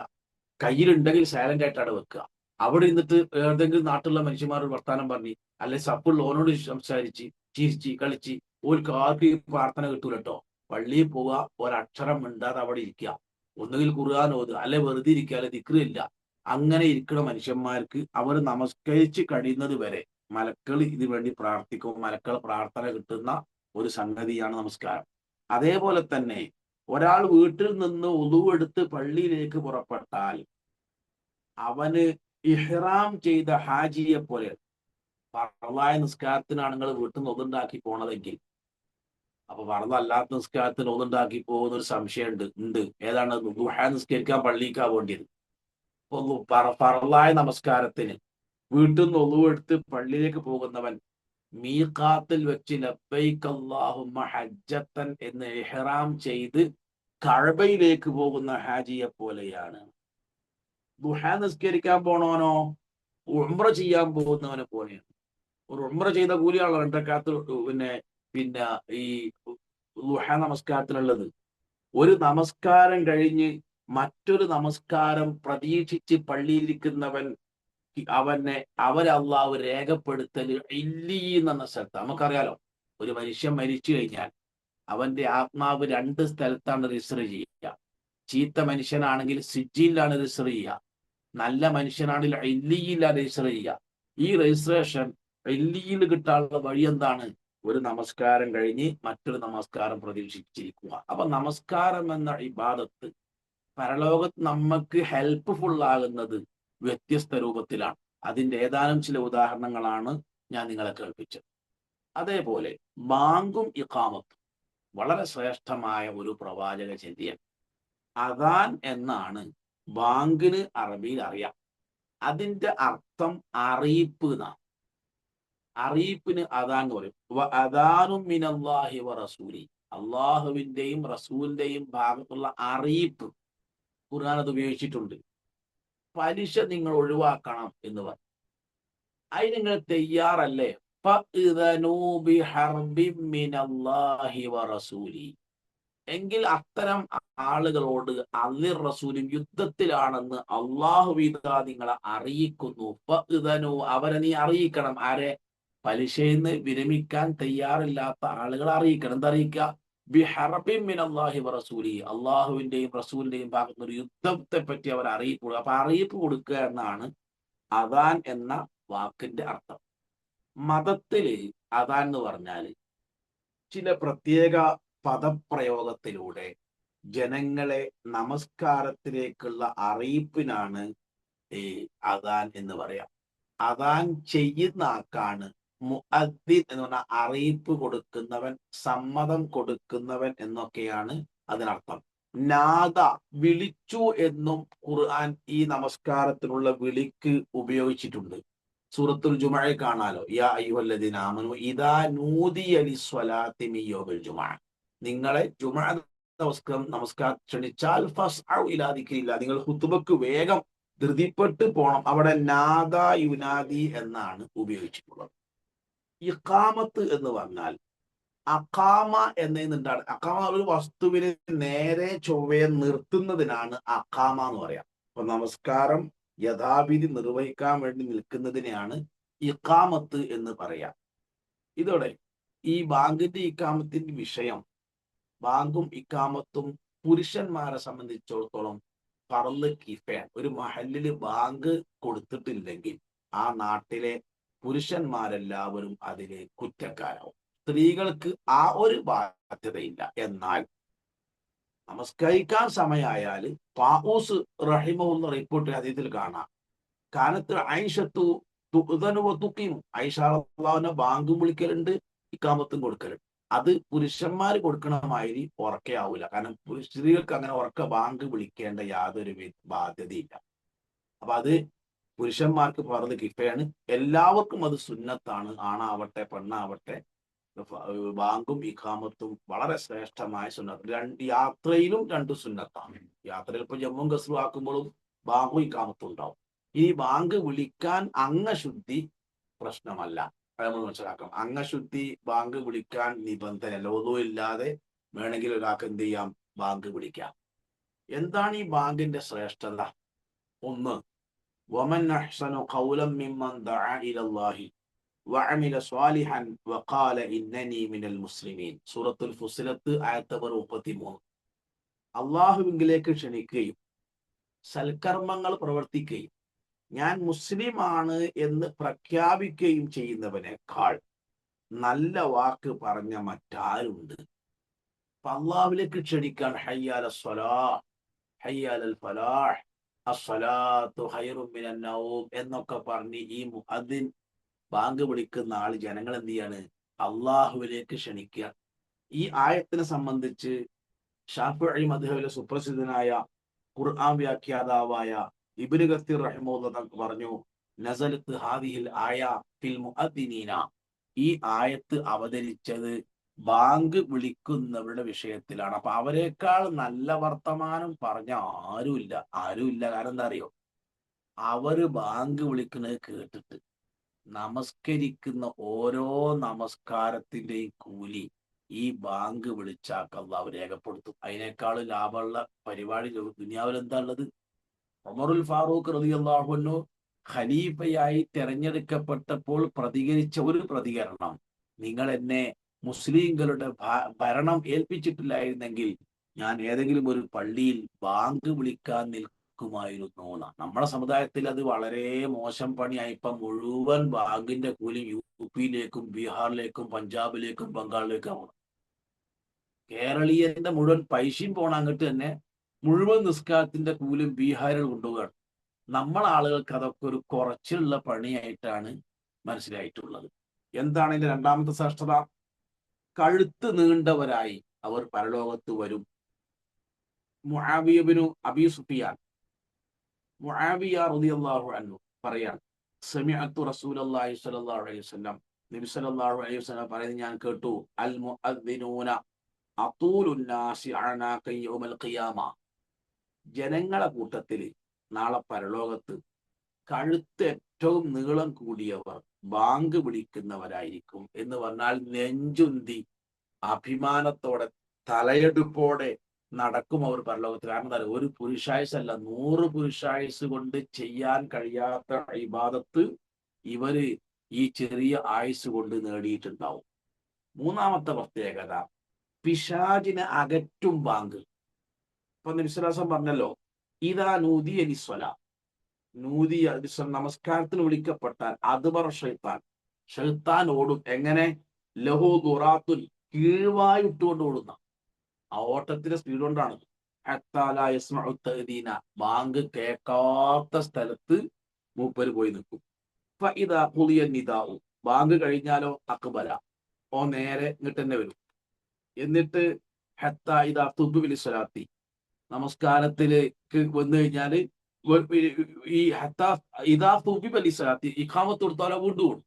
കയ്യിലുണ്ടെങ്കിൽ സൈലന്റ് ആയിട്ടാണ് വെക്കുക. അവിടെ ഇരുന്നിട്ട് ഏതെങ്കിലും നാട്ടിലുള്ള മനുഷ്യന്മാരോട് വർത്താനം പറഞ്ഞ് അല്ലെ സപ്പുള്ള ഓനോട് സംസാരിച്ച് ചിരിച്ച് കളിച്ച് ഓർക്ക് ആർക്കും ഈ പ്രാർത്ഥന കിട്ടൂല കേട്ടോ. പള്ളിയിൽ പോവുക, ഒരക്ഷരം മിണ്ടാതെ അവിടെ ഇരിക്കുക, ഒന്നുകിൽ ഖുർആൻ ഓതുക, അല്ലെ വെറുതെ ഇരിക്കുക, അല്ലെ ദിക്റില്ല. അങ്ങനെ ഇരിക്കുന്ന മനുഷ്യന്മാർക്ക് അവർ നമസ്കരിച്ച് കഴിയുന്നത് വരെ മലക്കൾ ഇതിനു വേണ്ടി പ്രാർത്ഥിക്കും. മലക്കൾ പ്രാർത്ഥന കിട്ടുന്ന ഒരു സംഗതിയാണ് നമസ്കാരം. അതേപോലെ തന്നെ ഒരാൾ വീട്ടിൽ നിന്ന് ഉളു എടുത്ത് പള്ളിയിലേക്ക് പുറപ്പെട്ടാൽ അവന് ഇഹ്റാം ചെയ്ത ഹാജിയെ പോലെ, ഫർളായ നിസ്കാരത്തിനാണ് നിങ്ങൾ വീട്ടിൽ നിന്ന് ഒതുണ്ടാക്കി പോണതെങ്കിൽ, അപ്പൊ ഫർളല്ലാത്ത നിസ്കാരത്തിന് ഒതുണ്ടാക്കി പോകുന്ന ഒരു സംശയം ഉണ്ട്. ഏതാണ്? ദുഹാ നിസ്കരിക്കാൻ പള്ളിക്കാ വേണ്ടിയത്. ഫറളായ നമസ്കാരത്തിന് വീട്ടിൽ നിന്ന് ഒളു എടുത്ത് പള്ളിയിലേക്ക് പോകുന്നവൻ മീഖാത്തിൽ വെച്ച് ലബ്ബൈക അല്ലാഹുമ്മ ഹജ്ജത്തൻ എന്ന് ഇഹ്റാം ചെയ്ത് കഅബയിലേക്ക് പോകുന്ന ഹാജിയെ പോലെയാണ്. ദുഹാ നിസ്കരിക്കാൻ പോണവനോ ഉംറ ചെയ്യാൻ പോകുന്നവനെ പോലെയാണ്. ഒരു ഉംറ ചെയ്ത കൂലിയാണ് രണ്ടരക്കാലത്ത് പിന്നെ ഈ ദുഹാ നമസ്കാരത്തിലുള്ളത്. ഒരു നമസ്കാരം കഴിഞ്ഞ് മറ്റൊരു നമസ്കാരം പ്രതീക്ഷിച്ച് പള്ളിയിലിരിക്കുന്നവൻ അവരല്ലാഹു രേഖപ്പെടുത്തൽ ഇല്ലീൻ എന്ന സ്ഥലത്ത്. നമുക്കറിയാലോ, ഒരു മനുഷ്യൻ മരിച്ചു കഴിഞ്ഞാൽ അവന്റെ ആത്മാവ് രണ്ട് സ്ഥലത്താണ് രജിസ്റ്റർ ചെയ്യുക. ചീത്ത മനുഷ്യനാണെങ്കിൽ സിജ്ജിയിലാണ് രജിസ്റ്റർ ചെയ്യുക, നല്ല മനുഷ്യനാണെങ്കിൽ ഇല്ലിയിലാണ് രജിസ്റ്റർ ചെയ്യുക. ഈ രജിസ്ട്രേഷൻ ഇല്ലിയിൽ കിട്ടാനുള്ള വഴി എന്താണ്? ഒരു നമസ്കാരം കഴിഞ്ഞ് മറ്റൊരു നമസ്കാരം പ്രതീക്ഷിച്ചിരിക്കുക. അപ്പൊ നമസ്കാരം എന്ന ഇബാദത്ത് പരലോകത്ത് നമുക്ക് ഹെൽപ്ഫുൾ ആകുന്നത് വ്യത്യസ്ത രൂപത്തിലാണ്. അതിന്റെ ഏതാനും ചില ഉദാഹരണങ്ങളാണ് ഞാൻ നിങ്ങളെ കേൾപ്പിച്ചത്. അതേപോലെ ബാങ്കും ഇഖാമത്തും വളരെ ശ്രേഷ്ഠമായ ഒരു പ്രവാചക ചിന്തയാണ്. അദാൻ എന്നാണ് ബാങ്കിന് അറബിയിൽ അറിയാം. അതിന്റെ അർത്ഥം അറിയിപ്പ് എന്നാണ്. അറിയിപ്പിന് അദാൻ എന്ന് പറയും. അദാനും മിനല്ലാഹി വ റസൂലി, അള്ളാഹുവിന്റെയും റസൂലിന്റെയും ഭാഗത്തുള്ള അറിയിപ്പ്. ഖുർആൻ അത് ഉപയോഗിച്ചിട്ടുണ്ട്. പലിശ നിങ്ങൾ ഒഴിവാക്കണം എന്ന് പറഞ്ഞു. അതിന് നിങ്ങൾ തയ്യാറല്ലേ? എങ്കിൽ അത്തരം ആളുകളോട് അള്ളിർ റസൂലും യുദ്ധത്തിലാണെന്ന് അള്ളാഹു നിങ്ങളെ അറിയിക്കുന്നു. അവരെ നീ അറിയിക്കണം. ആരെ? പലിശയെന്ന് വിരമിക്കാൻ തയ്യാറില്ലാത്ത ആളുകളെ അറിയിക്കണം. എന്തറിയിക്കുക? ബിഹറബിൻ മിനല്ലാഹി വറസൂലി, അള്ളാഹുവിന്റെയും റസൂലിന്റെയും ഭാഗത്ത് ഒരു യുദ്ധത്തെ പറ്റി അവർ അറിയിപ്പ് കൊടുക്കുക. അപ്പൊ അറിയിപ്പ് കൊടുക്കുക എന്നാണ് അദാൻ എന്ന വാക്കിന്റെ അർത്ഥം. മതത്തില് അദാൻ എന്ന് പറഞ്ഞാല് ചില പ്രത്യേക പദപ്രയോഗത്തിലൂടെ ജനങ്ങളെ നമസ്കാരത്തിലേക്കുള്ള അറിയിപ്പിനാണ് ഈ അദാൻ എന്ന് പറയാം. അദാൻ ചെയ്യുന്ന ആക്കാണ് മുഅദ്ദിൻ എന്ന് പറഞ്ഞാൽ അറിയിപ്പ് കൊടുക്കുന്നവൻ, സമ്മതം കൊടുക്കുന്നവൻ എന്നൊക്കെയാണ് അതിനർത്ഥം. നാദ, വിളിച്ചു എന്നും ഖുർആൻ ഈ നമസ്കാരത്തിനുള്ള വിളിക്ക് ഉപയോഗിച്ചിട്ടുണ്ട്. സൂറത്തുൽ ജുമഅയിൽ കാണാലോ, യാ അയ്യുഹല്ലദീന ആമനൂ ഇദാ നൂദിയ ലിസ്വലാത്തി മിൻ യൗമിൽ ജുമഅ, നിങ്ങളെ ജുമഅ നമസ്കാരം ക്ഷണിച്ചാൽ ഫസ്ഔ ഇലാ ദിക്രില്ലാ, നിങ്ങൾ ഖുതുബക്ക് വേഗം ധൃതിപ്പെട്ട് പോണം. അവിടെ നാദ യുനാദി എന്നാണ് ഉപയോഗിച്ചിട്ടുള്ളത്. ഇഖാമത്ത് എന്ന് പറഞ്ഞാൽ അഖാമ എന്നതിനാണ്. അഖാമ ഒരു വസ്തുവിനെ നേരെ ചൊവ്വയെ നിർത്തുന്നതിനാണ് അഖാമ എന്ന് പറയാം. അപ്പൊ നമസ്കാരം യഥാവിധി നിർവഹിക്കാൻ വേണ്ടി നിൽക്കുന്നതിനെയാണ് ഇഖാമത്ത് എന്ന് പറയാം. ഇതോടെ ഈ ബാങ്കിന്റെ ഇഖാമത്തിന്റെ വിഷയം, ബാങ്കും ഇഖാമത്തും പുരുഷന്മാരെ സംബന്ധിച്ചിടത്തോളം ഫർള് കിഫയാണ്. ഒരു മഹല്ലില് ബാങ്ക് കൊടുത്തിട്ടില്ലെങ്കിൽ ആ നാട്ടിലെ പുരുഷന്മാരെല്ലാവരും അതിന് കുറ്റക്കാരാവും. സ്ത്രീകൾക്ക് ആ ഒരു ബാധ്യതയില്ല. എന്നാൽ നമസ്കരിക്കാൻ സമയമായാല് പാഊസ് റഹിമഹുള്ള റിപ്പോർട്ട് ഹദീസിൽ കാണാം, കാനത്ത് ഐഷത്തു തുഖീം, ഐഷ റളിയല്ലാഹു ബാങ്ക് വിളിക്കലുണ്ട്, ഇഖാമത്തും കൊടുക്കലുണ്ട്. അത് പുരുഷന്മാർ കൊടുക്കണമാതിരി ഉറക്കെ ആവൂല. കാരണം സ്ത്രീകൾക്ക് അങ്ങനെ ഉറക്ക ബാങ്ക് വിളിക്കേണ്ട യാതൊരു ബാധ്യതയില്ല. അപ്പൊ അത് പുരുഷന്മാർക്ക് ഫർള് കിഫയാണ്. എല്ലാവർക്കും അത് സുന്നത്താണ്. ആണാവട്ടെ പെണ്ണാവട്ടെ, ബാങ്കും ഇഖാമത്തും വളരെ ശ്രേഷ്ഠമായ സുന്നത്ത്. യാത്രയിലും രണ്ട് സുന്നത്താണ്. യാത്രയിൽ ഇപ്പൊ ജമ്മും കസ്റും ആക്കുമ്പോഴും ബാങ്കും ഇഖാമത്തും ഉണ്ടാവും. ഈ ബാങ്ക് വിളിക്കാൻ അംഗശുദ്ധി പ്രശ്നമല്ല, നമ്മൾ മനസ്സിലാക്കണം. അംഗശുദ്ധി ബാങ്ക് വിളിക്കാൻ നിബന്ധനയല്ല. ഒന്നും ഇല്ലാതെ വേണമെങ്കിൽ ഒരാൾക്ക് എന്ത് ചെയ്യാം? ബാങ്ക് വിളിക്കാം. എന്താണ് ഈ ബാങ്കിന്റെ ശ്രേഷ്ഠത? ഒന്ന്, വമൻ അഹ്സനു ഖൗലൻ മിമ്മൻ ദഅ ഇലല്ലാഹി വഅമില സ്വാലിഹൻ വഖാല ഇന്നനി മിനൽ മുസ്ലിമീൻ. സൂറത്തുൽ ഫുസിലത്ത് ആയത്ത് നമ്പർ 33. അള്ളാഹുവിലേക്ക് ക്ഷണിക്കുകയും സൽക്കർമ്മങ്ങൾ പ്രവർത്തിക്കുകയും ഞാൻ മുസ്ലിമാണ് എന്ന് പ്രഖ്യാപിക്കുകയും ചെയ്യുന്നവനേക്കാൾ നല്ല വാക്ക് പറഞ്ഞ മറ്റാരുണ്ട്? അപ്പൊ അള്ളാഹുവിലേക്ക് ക്ഷണിക്കാൻ ഹയ്യ അലൽ സ്വലാഹ്, ഹയ്യ അലൽ ഫലാഹ്, അസ്സലാത്തു ഖൈറും മിനൻ നൗം എന്നൊക്കെ പറഞ്ഞ് ഈ മുഅദ്ദിൻ ബാങ്ക് വിളിക്കുന്ന ആൾ ജനങ്ങൾ എന്ത് ചെയ്യാണ്? അള്ളാഹുവിലേക്ക് ക്ഷണിക്കുക. ഈ ആയത്തിനെ സംബന്ധിച്ച് ഷാഫിഈ മദ്ഹബിലെ സുപ്രസിദ്ധനായ ഖുർആൻ വ്യാഖ്യാതാവായ ഇബ്നു കസീർ റഹിമഹുല്ലാഹ് പറഞ്ഞു, നസലത്ത് ഹാദിഹിൽ ആയ ഫിൽ മുഅദ്ദിനീന, ഈ ആയത്ത് അവതരിച്ചത് ബാങ്ക് വിളിക്കുന്നവരുടെ വിഷയത്തിലാണ്. അപ്പൊ അവരെക്കാൾ നല്ല വർത്തമാനം പറഞ്ഞ ആരുമില്ല. കാരണം എന്താ അറിയോ, അവര് ബാങ്ക് വിളിക്കുന്നത് കേട്ടിട്ട് നമസ്കരിക്കുന്ന ഓരോ നമസ്കാരത്തിന്റെയും കൂലി ഈ ബാങ്ക് വിളിച്ചാൽ അല്ലാഹു രേഖപ്പെടുത്തും. അതിനേക്കാൾ ലാഭമുള്ള പരിപാടി ദുനിയാവിൽ എന്താ ഉള്ളത്? ഉമറുൽ ഫാറൂഖ് റളിയല്ലാഹു അൻഹു ഖലീഫയായി തെരഞ്ഞെടുക്കപ്പെട്ടപ്പോൾ പ്രതികരിച്ച ഒരു പ്രതികരണം, നിങ്ങൾ എന്നെ മുസ്ലിങ്ങളുടെ ഭരണം ഏൽപ്പിച്ചിട്ടില്ലായിരുന്നെങ്കിൽ ഞാൻ ഏതെങ്കിലും ഒരു പള്ളിയിൽ ബാങ്ക് വിളിക്കാൻ നിൽക്കുമായിരുന്നു എന്നാ. നമ്മുടെ സമുദായത്തിൽ അത് വളരെ മോശം പണിയായി. ഇപ്പം മുഴുവൻ ബാങ്കിന്റെ കൂലി യുപിയിലേക്കും ബീഹാറിലേക്കും പഞ്ചാബിലേക്കും ബംഗാളിലേക്കും ആണ്. കേരളീയന്റെ മുഴുവൻ പൈസയും പോണ അങ്ങോട്ട് തന്നെ മുഴുവൻ നിസ്കാരത്തിന്റെ കൂലിയും ബീഹാരിൽ കൊണ്ടുപോവുകയാണ്. നമ്മളെ ആളുകൾക്ക് അതൊക്കെ ഒരു കുറച്ചുള്ള പണിയായിട്ടാണ് മനസ്സിലായിട്ടുള്ളത്. എന്താണ് ഇതിന്റെ രണ്ടാമത്തെ ശ്രേഷ്ഠത? കഴുത്ത് നീണ്ടവരായി അവർ പരലോകത്ത് വരും. മുആവിയ ഇബ്നു അബീ സുഫിയാൻ, മുആവിയ റളിയല്ലാഹു അൻഹു പറയാണ്, സമിഅതു റസൂലുള്ളാഹി സ്വല്ലല്ലാഹു അലൈഹി വസല്ലം, നബി സല്ലല്ലാഹു അലൈഹി വസല്ലം പറയുന്നത് ഞാൻ കേട്ടു, അൽ മുഅദ്ദിനൂന അത്തൂലുൻ നാസി അഅനാഖൻ യൗമൽ ഖിയാമ, ജനങ്ങളെ കൂട്ടത്തിൽ നാളെ പരലോകത്ത് കഴുത്ത് ഏറ്റവും നീളം കൂടിയവർ ബാങ്ക് വിളിക്കുന്നവരായിരിക്കും. എന്ന് പറഞ്ഞാൽ നെഞ്ചുന്തി അഭിമാനത്തോടെ തലയെടുപ്പോടെ നടക്കും അവർ പരലോകത്ത്. കാരണം എന്താ, ഒരു പുരുഷായുസല്ല 100 പുരുഷായുസ് കൊണ്ട് ചെയ്യാൻ കഴിയാത്ത ഇബാദത്ത് ഇവര് ഈ ചെറിയ ആയുസ് കൊണ്ട് നേടിയിട്ടുണ്ടാവും. മൂന്നാമത്തെ പ്രത്യേകത, പിശാചിനെ അകറ്റും ബാങ്ക്. ഇപ്പൊ വിശ്വാസം പറഞ്ഞല്ലോ, ഇതാ നൂദിയ ലിസ്വല, നൂദിയ നമസ്കാരത്തിന് വിളിക്കപ്പെട്ടാൽ അതുപറ ഷെയ്ത്താൻ ഓടും. എങ്ങനെ? ലഹു ദുറാത്തുൻ, കീഴ്വായി ഇട്ടുകൊണ്ട് ഓടുന്ന ആ ഓട്ടത്തിന്റെ സ്പീഡ് കൊണ്ടാണ്. ബാങ്ക് കേൾക്കാത്ത സ്ഥലത്ത് മൂപ്പര് പോയി നിൽക്കും. ഇതാ പുതിയ നിതാവു, ബാങ്ക് കഴിഞ്ഞാലോ അക്ബല, ഓ നേരെ ഇങ്ങോട്ട് തന്നെ വരും. എന്നിട്ട് ഹത്ത ഇതാ തുബ് ബിലി സ്വലാത്തി, നമസ്കാരത്തിലേക്ക് വന്നു കഴിഞ്ഞാല് ഈ ഇതാ തുബി ബലി സ്വലാത്തി, ഇഖാമത്ത് കൊടുത്താലോ വീണ്ടും ഓടും.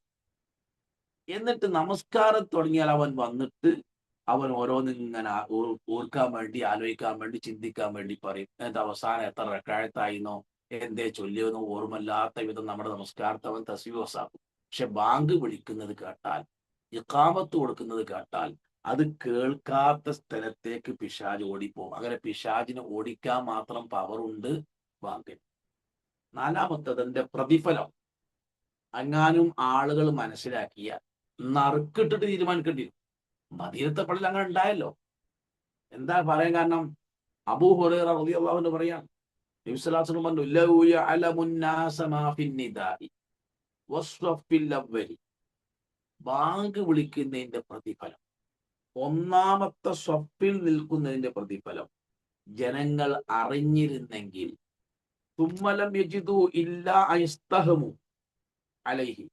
എന്നിട്ട് നമസ്കാരം തുടങ്ങിയാൽ അവൻ വന്നിട്ട് അവൻ ഓരോന്നിങ്ങനെ ഓർക്കാൻ വേണ്ടി, ആലോചിക്കാൻ വേണ്ടി, ചിന്തിക്കാൻ വേണ്ടി പറയും. എന്നിട്ട് അവസാനം എത്ര റക്അത്തായിന്നോ എന്തേ ചൊല്ലിയെന്നോ ഓർമ്മല്ലാത്ത വിധം നമ്മുടെ നമസ്കാരത്തെ അവൻ തസ്ബീഹ്. പക്ഷെ ബാങ്ക് വിളിക്കുന്നത് കേട്ടാൽ, ഇഖാമത്ത് കൊടുക്കുന്നത് കേട്ടാൽ അത് കേൾക്കാത്ത സ്ഥലത്തേക്ക് പിശാജ് ഓടിപ്പോകും. അങ്ങനെ പിശാജിനെ ഓടിക്കാൻ മാത്രം പവറുണ്ട് ബാങ്കിന്. നാലാമത്തത് അതിന്റെ പ്രതിഫലം. അങ്ങാനും ആളുകൾ മനസ്സിലാക്കിയ നറുക്കിട്ടിട്ട് തീരുമാനിക്കേണ്ടി വരും. മദീനത്തെ പള്ളിയിൽ അങ്ങനെ ഉണ്ടായല്ലോ. എന്താ പറയാൻ കാരണം? അബൂ ഹുറൈറ റളിയല്ലാഹു അൻഹു പറയാൻ, നബി സ്വല്ലല്ലാഹു അലൈഹി വസല്ലം പറഞ്ഞു, ലൗ യഅലമുൻ നാസ മാ ഫിന്നിദാഇ വസ്വഫിൽ അവ്വലി, ബാങ്ക് വിളിക്കുന്നതിന്റെ പ്രതിഫലം, ഒന്നാമത്തെ സ്വഫിൽ നിൽക്കുന്നതിന്റെ പ്രതിഫലം ജനങ്ങൾ അറിഞ്ഞിരുന്നെങ്കിൽ, തുമ്മലം യജിദു ഇല്ലാ അയസ്തഹമു അലൈഹി,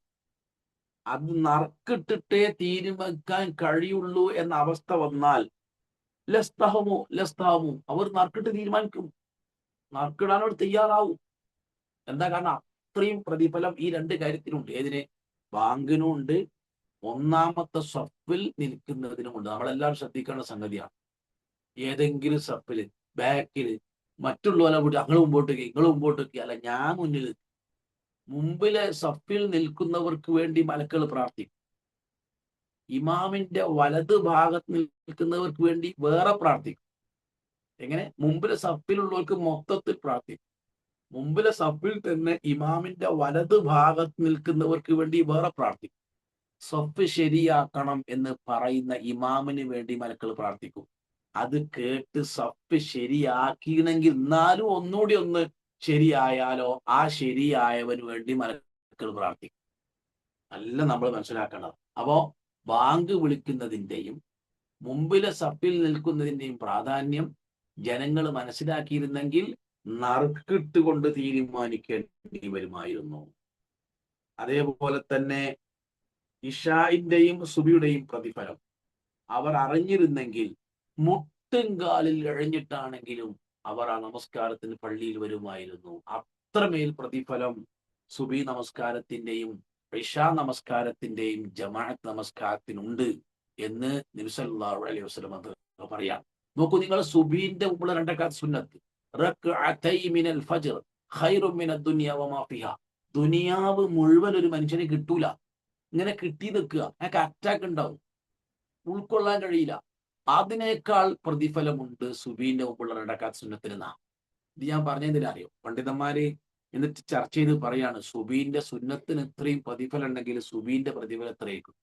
അത് നറുക്കിട്ടിട്ടേ തീരുമാനിക്കാൻ കഴിയുള്ളൂ എന്ന അവസ്ഥ വന്നാൽ ലസ്തഹമു അവർ നറുക്കിട്ട് തീരുമാനിക്കും, നറുക്കിടാനോട് തയ്യാറാവും. എന്താ കാരണം? അത്രയും പ്രതിഫലം ഈ രണ്ട് കാര്യത്തിനുണ്ട്. ഏതിന്? ബാങ്കിനും ഉണ്ട്, ഒന്നാമത്തെ സഫിൽ നിൽക്കുന്നതിനുമുണ്ട്. നമ്മളെല്ലാവരും ശ്രദ്ധിക്കേണ്ട സംഗതിയാണ്. ഏതെങ്കിലും സഫില് ബാക്കില് മറ്റുള്ളവരെ വിട്ട് ഞങ്ങൾ മുമ്പോട്ടേക്ക്, നിങ്ങൾ മുമ്പോട്ടേക്ക്, അല്ല ഞാൻ മുന്നിൽ. മുമ്പിലെ സഫിൽ നിൽക്കുന്നവർക്ക് വേണ്ടി മലക്കൾ പ്രാർത്ഥിക്കും. ഇമാമിന്റെ വലത് ഭാഗത്ത് നിൽക്കുന്നവർക്ക് വേണ്ടി വേറെ പ്രാർത്ഥിക്കും. എങ്ങനെ? മുമ്പിലെ സഫിലുള്ളവർക്ക് മൊത്തത്തിൽ പ്രാർത്ഥിക്കും. മുമ്പിലെ സഫിൽ തന്നെ ഇമാമിന്റെ വലത് ഭാഗത്ത് നിൽക്കുന്നവർക്ക് വേണ്ടി വേറെ പ്രാർത്ഥിക്കും. സഫ് ശരിയാക്കണം എന്ന് പറയുന്ന ഇമാമിന് വേണ്ടി മലക്കൾ പ്രാർത്ഥിക്കും. അത് കേട്ട് സഫ് ശരിയാക്കിയെങ്കിൽ എന്നാലും ഒന്നുകൂടി ഒന്ന് ശരിയായാലോ, ആ ശരിയായവന് വേണ്ടി മലക്കൾ പ്രാർത്ഥിക്കും. നല്ല നമ്മൾ മനസ്സിലാക്കേണ്ടത്. അപ്പോ ബാങ്ക് വിളിക്കുന്നതിൻ്റെയും മുമ്പിലെ സഫിൽ നിൽക്കുന്നതിൻ്റെയും പ്രാധാന്യം ജനങ്ങൾ മനസ്സിലാക്കിയിരുന്നെങ്കിൽ നറുക്കിട്ട് കൊണ്ട് തീരുമാനിക്കേണ്ടി വരുമായിരുന്നു. അതേപോലെ തന്നെ ഇഷായിന്റെയും സുബിയുടെയും പ്രതിഫലം അവർ അറിഞ്ഞിരുന്നെങ്കിൽ മുട്ടുംകാലിൽ ഇഴഞ്ഞിട്ടാണെങ്കിലും അവർ ആ നമസ്കാരത്തിന് പള്ളിയിൽ വരുമായിരുന്നു. അത്രമേൽ പ്രതിഫലം സുബി നമസ്കാരത്തിന്റെയും ഇശാ നമസ്കാരത്തിന്റെയും ജമാഅത്ത് നമസ്കാരത്തിനുണ്ട് എന്ന് നബി സല്ലല്ലാഹു അലൈഹി വസല്ലം അത് പറയാം. നോക്കൂ, നിങ്ങൾ സുബീന്റെ മുമ്പുള്ള രണ്ടരക്കാത്ത് സുന്നത്ത് റക്അതൈ മിനൽ ഫജ്ർ ഖൈറും മിനദ് ദുനിയ വമാ ഫിഹാ. ദുനിയാവ് മുഴുവൻ ഒരു മനുഷ്യന് കിട്ടൂല. ഇങ്ങനെ കിട്ടി നിൽക്കുക, അയാൾക്ക് അറ്റാക്ക് ഉണ്ടാവും, ഉൾക്കൊള്ളാൻ കഴിയില്ല. അതിനേക്കാൾ പ്രതിഫലമുണ്ട് സുബീന്റെ മുമ്പുള്ള രണ്ടരക്കാത്ത് സുന്നത്തിന്. ഇത് ഞാൻ പറഞ്ഞതിലറിയോ, പണ്ഡിതന്മാര് എന്നിട്ട് ചർച്ച ചെയ്ത് പറയാണ്, സുബീന്റെ സുന്നത്തിന് ഇത്രയും പ്രതിഫലം ഉണ്ടെങ്കിൽ സുബീന്റെ പ്രതിഫലം എത്രയായിരിക്കും?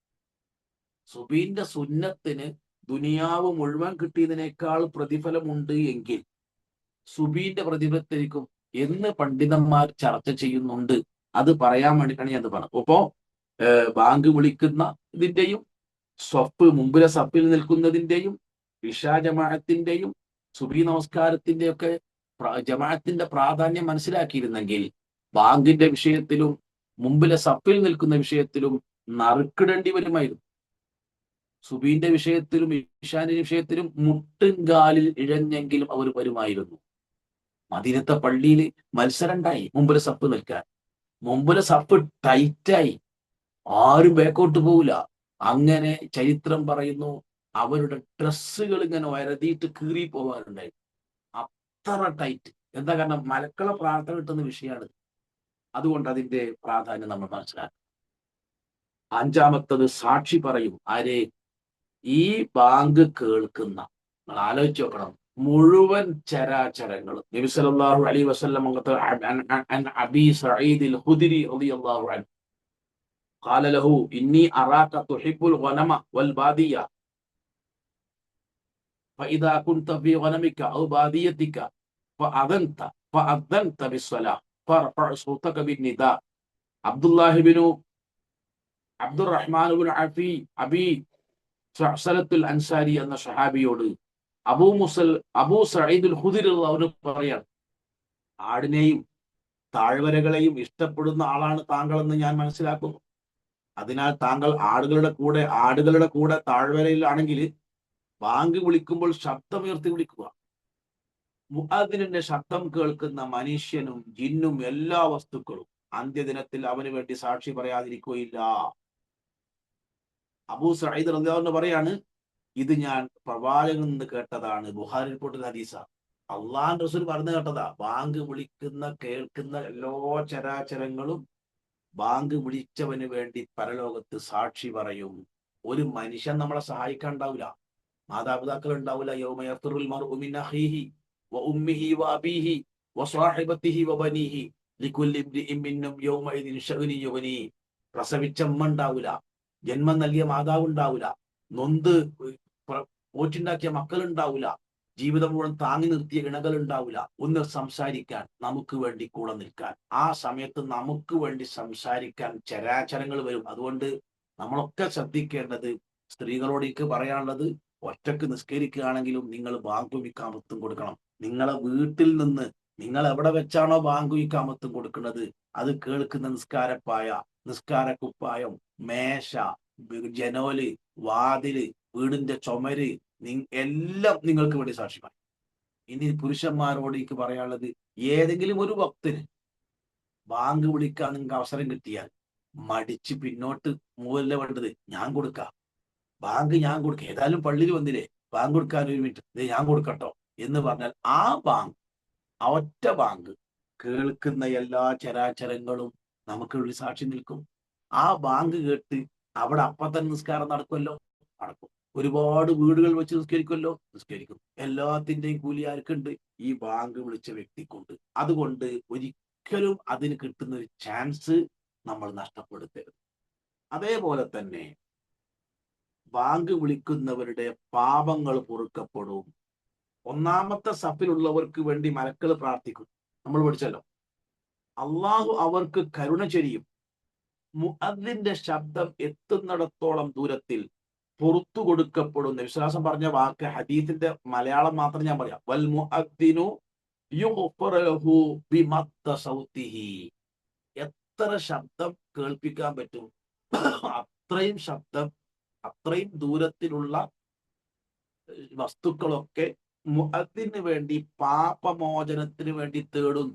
സുബീന്റെ സുന്നത്തിന് ദുനിയാവ് മുഴുവൻ കിട്ടിയതിനേക്കാൾ പ്രതിഫലമുണ്ട് എങ്കിൽ സുബീന്റെ പ്രതിഫലത്തിരിക്കും എന്ന് പണ്ഡിതന്മാർ ചർച്ച ചെയ്യുന്നുണ്ട്. അത് പറയാൻ വേണ്ടിയിട്ടാണ് ഞാൻ പറഞ്ഞത്. അപ്പോ ബാങ്ക് വിളിക്കുന്ന ഇതിന്റെയും മുമ്പിലെ സപ്പിൽ നിൽക്കുന്നതിന്റെയും ഇശാ ജമാഅത്തിന്റെയും സുബി നമസ്കാരത്തിന്റെ ഒക്കെ ജമാഅത്തിന്റെ പ്രാധാന്യം മനസ്സിലാക്കിയിരുന്നെങ്കിൽ ബാങ്കിന്റെ വിഷയത്തിലും മുമ്പിലെ സപ്പിൽ നിൽക്കുന്ന വിഷയത്തിലും നറുക്കിടേണ്ടി വരുമായിരുന്നു. സുബീന്റെ വിഷയത്തിലും ഇഷാന്റെ വിഷയത്തിലും മുട്ടുംകാലിൽ ഇഴഞ്ഞെങ്കിലും അവർ വരുമായിരുന്നു. മദീനത്തെ പള്ളിയിൽ മത്സരം ഉണ്ടായി മുമ്പിലെ സപ്പ് നിൽക്കാൻ. മുമ്പിലെ സപ്പ് ടൈറ്റായി, ആരും ബേക്കോട്ട് പോവില്ല. അങ്ങനെ ചരിത്രം പറയുന്നു, അവരുടെ ഡ്രസ്സുകൾ ഇങ്ങനെ വരതിയിട്ട് കീറി പോകാറുണ്ടായി. അത്ര ടൈറ്റ്. എന്താ കാരണം? മലക്കള പ്രാർത്ഥന കിട്ടുന്ന വിഷയമാണ്. അതുകൊണ്ട് അതിന്റെ പ്രാധാന്യം നമ്മൾ മനസ്സിലാക്കും. അഞ്ചാമത്തത് സാക്ഷി പറയും. ആരെ? ഈ ബാങ്ക് കേൾക്കുന്ന, നിങ്ങൾ ആലോചിച്ച് നോക്കണം, മുഴുവൻ ചരാചരങ്ങളും. നബി സല്ലല്ലാഹു അലൈഹി വസല്ലം അബീ സഈദ് ഖുദരി റളിയല്ലാഹു അൻഹു قال له إني أراك تحب الغنم والبادية فإذا كنت في غنمك أو باديتك فأذنت بالصلاة فارفع صوتك بالنداء. അബ്ദുല്ലാഹി ബിനു അബ്ദുറഹ്മാൻ ബിൻ അബീ സഅലത്തുൽ അൻസാരി എന്ന സഹാബിയോട് അബൂ സഈദുൽ ഖുദരി റളിയല്ലാഹു പറയാണ്, ആടിനെയും താഴ്വരകളെയും ഇഷ്ടപ്പെടുന്ന ആളാണ് താങ്കളെന്ന് ഞാൻ മനസ്സിലാക്കുന്നു. അതിനാൽ താങ്കൾ ആടുകളുടെ കൂടെ താഴ്വരയിലാണെങ്കിൽ ബാങ്ക് വിളിക്കുമ്പോൾ ശബ്ദമുയർത്തി വിളിക്കുക. മുഅദ്ദിനിന്റെ ശബ്ദം കേൾക്കുന്ന മനുഷ്യനും ജിന്നും എല്ലാ വസ്തുക്കളും അന്ത്യദിനത്തിൽ അവന് വേണ്ടി സാക്ഷി പറയാതിരിക്കുകയില്ല. അബൂ സഈദ് റളിയല്ലാഹു അൻഹു പറയാണ്, ഇത് ഞാൻ പ്രവാചകനിൽ നിന്ന് കേട്ടതാണ്. ബുഖാരി റിപ്പോർട്ടിൽ ഹദീസാ. അള്ളാഹുവിന്റെ റസൂൽ പറഞ്ഞു കേട്ടതാ. ബാങ്ക് കേൾക്കുന്ന എല്ലാ ചരാചരങ്ങളും ബാങ്ക് വിളിച്ചവന് വേണ്ടി പരലോകത്ത് സാക്ഷി പറയും. ഒരു മനുഷ്യൻ നമ്മളെ സഹായിക്കാൻ ഉണ്ടാവില്ല, മാതാപിതാക്കൾ ഉണ്ടാവില്ല. യൗമ യഫ്റുൽ മർഉ മിൻ അഖീഹി വ ഉമ്മിഹി വ അബീഹി വ സ്വഹിബതിഹി വ ബനീഹി ലികുല്ലി ഇംരിഇൻ മിൻഹും യൗമഇദിൻ ശഅ്നുൻ യുഗ്നി. പ്രസവിച്ചമ്മ ഉണ്ടാവില്ല, ജന്മം നൽകിയ മാതാവ് ഉണ്ടാവില്ല, നൊന്ത് പോറ്റുണ്ടാക്കിയ മക്കൾ ഉണ്ടാവില്ല, ജീവിതം മുഴുവൻ താങ്ങി നിർത്തിയ ഇണകൾ ഉണ്ടാവില്ല. ഒന്ന് സംസാരിക്കാൻ, നമുക്ക് വേണ്ടി കൂടെ നിൽക്കാൻ. ആ സമയത്ത് നമുക്ക് വേണ്ടി സംസാരിക്കാൻ ചരാചരങ്ങൾ വരും. അതുകൊണ്ട് നമ്മളൊക്കെ ശ്രദ്ധിക്കേണ്ടത്, സ്ത്രീകളോട് എനിക്ക് പറയാനുള്ളത്, ഒറ്റക്ക് നിസ്കരിക്കുകയാണെങ്കിലും നിങ്ങൾ ബാങ്കും ഇക്കാമത്തും കൊടുക്കണം. നിങ്ങളെ വീട്ടിൽ നിന്ന് നിങ്ങൾ എവിടെ വെച്ചാണോ ബാങ്കും ഇക്കാമത്തും കൊടുക്കുന്നത്, അത് കേൾക്കുന്ന നിസ്കാരപ്പായ, നിസ്കാരക്കുപ്പായം, മേശ, ജനോല്, വാതില്, വീടിന്റെ ചുമര്, എല്ലാം നിങ്ങൾക്ക് വേണ്ടി സാക്ഷി പറയും. ഇനി പുരുഷന്മാരോട് എനിക്ക് പറയാനുള്ളത്, ഏതെങ്കിലും ഒരു വക്തിന് ബാങ്ക് വിളിക്കാൻ നിങ്ങൾക്ക് അവസരം കിട്ടിയാൽ മടിച്ച് പിന്നോട്ട് മൂവല്ല വേണ്ടത്, ഞാൻ കൊടുക്കാം, ബാങ്ക് ഞാൻ കൊടുക്കാം, ഏതായാലും പള്ളിയിൽ വന്നില്ലേ, ബാങ്ക് കൊടുക്കാൻ ഒരു മിനിറ്റ് ഞാൻ കൊടുക്കട്ടോ എന്ന് പറഞ്ഞാൽ ആ ഒറ്റ ബാങ്ക് കേൾക്കുന്ന എല്ലാ ചരാചരങ്ങളും നമുക്ക് വേണ്ടി സാക്ഷി നിൽക്കും. ആ ബാങ്ക് കേട്ട് അവിടെ തന്നെ നിസ്കാരം നടക്കുമല്ലോ, നടക്കും. ഒരുപാട് വീടുകൾ വെച്ച് നിസ്കരിക്കുമല്ലോ, നിസ്കരിക്കും. എല്ലാത്തിന്റെയും കൂലി ആർക്കുണ്ട്? ഈ ബാങ്ക് വിളിച്ച വ്യക്തിക്കുണ്ട്. അതുകൊണ്ട് ഒരിക്കലും അതിന് കിട്ടുന്ന ഒരു ചാൻസ് നമ്മൾ നഷ്ടപ്പെടുത്തരുത്. അതേപോലെ തന്നെ ബാങ്ക് വിളിക്കുന്നവരുടെ പാപങ്ങൾ പൊറുക്കപ്പെടും. ഒന്നാമത്തെ സഫിലുള്ളവർക്ക് വേണ്ടി മലക്കൾ പ്രാർത്ഥിക്കും. നമ്മൾ പഠിച്ചല്ലോ, അള്ളാഹു അവർക്ക് കരുണ ചെയ്യും. മുഅദ്ദിന്റെ ശബ്ദം എത്തുന്നിടത്തോളം ദൂരത്തിൽ പുറത്തു കൊടുക്കപ്പെടുന്ന വിശ്വാസം പറഞ്ഞ വാക്ക് ഹദീസിന്റെ മലയാളം മാത്രം ഞാൻ പറയാം. വൽ മുഅദ്ദിനു യുഗ്ഫറു ലഹു ബിമദ്ദ സൗതിഹി. എത്ര ശബ്ദം കേൾപ്പിക്കാൻ പറ്റും അത്രയും ശബ്ദം, അത്രയും ദൂരത്തിലുള്ള വസ്തുക്കളൊക്കെ മുഅദ്ദിന് വേണ്ടി പാപമോചനത്തിന് വേണ്ടി തേടും.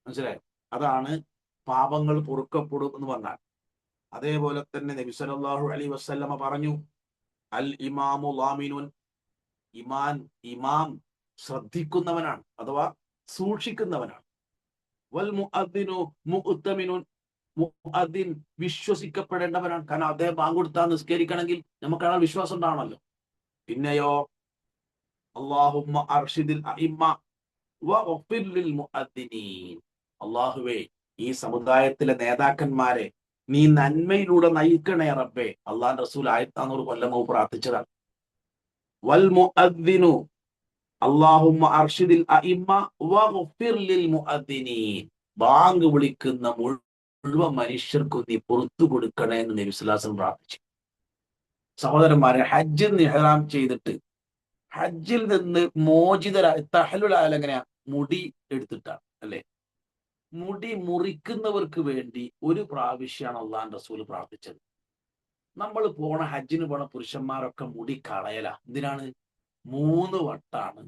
മനസ്സിലായോ? അതാണ് പാപങ്ങൾ പൊറുക്കപ്പെടും എന്ന് പറഞ്ഞാൽ. അതേപോലെ തന്നെ നബി സല്ലല്ലാഹു അലൈഹി വസല്ലമ പറഞ്ഞു, അൽ ഇമാമു ളാമിനുൻ, ഇമാം ശ്രദ്ധിക്കുന്നവനാണ് അഥവാ സൂക്ഷിക്കുന്നവനാണ്. വൽ മുഅദ്ദിനു മുഅ്തമിനുൻ, മുഅദ്ദിൻ വിശ്വസിക്കപ്പെടേണ്ടവനാണ്. കാരണം അദ്ദേഹം ബാങ്ക് കൊടുത്താൽ നിസ്കരിക്കണമെങ്കിൽ നമുക്ക് അയാൾ വിശ്വാസം ഉണ്ടാവണമല്ലോ. പിന്നെയോ അല്ലാഹുമ്മ അർഷിദിൽ അഇമ്മ വഗ്ഫിർ ലിൽ മുഅദ്ദിനീൻ, അല്ലാഹുവേ ഈ സമുദായത്തിലെ നേതാക്കന്മാരെ നീ നന്മയിലൂടെ നയിക്കണേ റബ്ബേ. അള്ളാഹുവിന്റെ റസൂൽ 1400 കൊല്ലം മുമ്പ് പ്രാർത്ഥിച്ചതാണ്. വൽ മുഅദ്ദിനു അല്ലാഹുമ്മ അർഷിദിൽ അഇമ്മ വഗ്ഫിർ ലിൽ മുഅദ്ദിനീൻ, ബാങ്ക് വിളിക്കുന്ന മുഴുവൻ മനുഷ്യർക്കും നീ പുറത്തു കൊടുക്കണേ എന്ന് നബി സ്വല്ലല്ലാഹു അലൈഹി വസല്ലം പ്രാർത്ഥിച്ചു. സഹോദരന്മാരെ, ഹജ്ജിൽ ഇഹ്റാം ചെയ്തിട്ട് ഹജ്ജിൽ നിന്ന് മോചിതരായ തഹല്ലുൽ ആയാൽ എങ്ങനെയാ? മുടി എടുത്തിട്ടാണ് അല്ലെ? മുടി മുറിക്കുന്നവർക്ക് വേണ്ടി ഒരു പ്രാവശ്യമാണ് അള്ളാഹുവിന്റെ റസൂൽ പ്രാർത്ഥിച്ചത്. നമ്മൾ പോണ ഹജ്ജിന് പോണ പുരുഷന്മാരൊക്കെ മുടി കളയല. എന്തിനാണ്? 3 വട്ടാണ്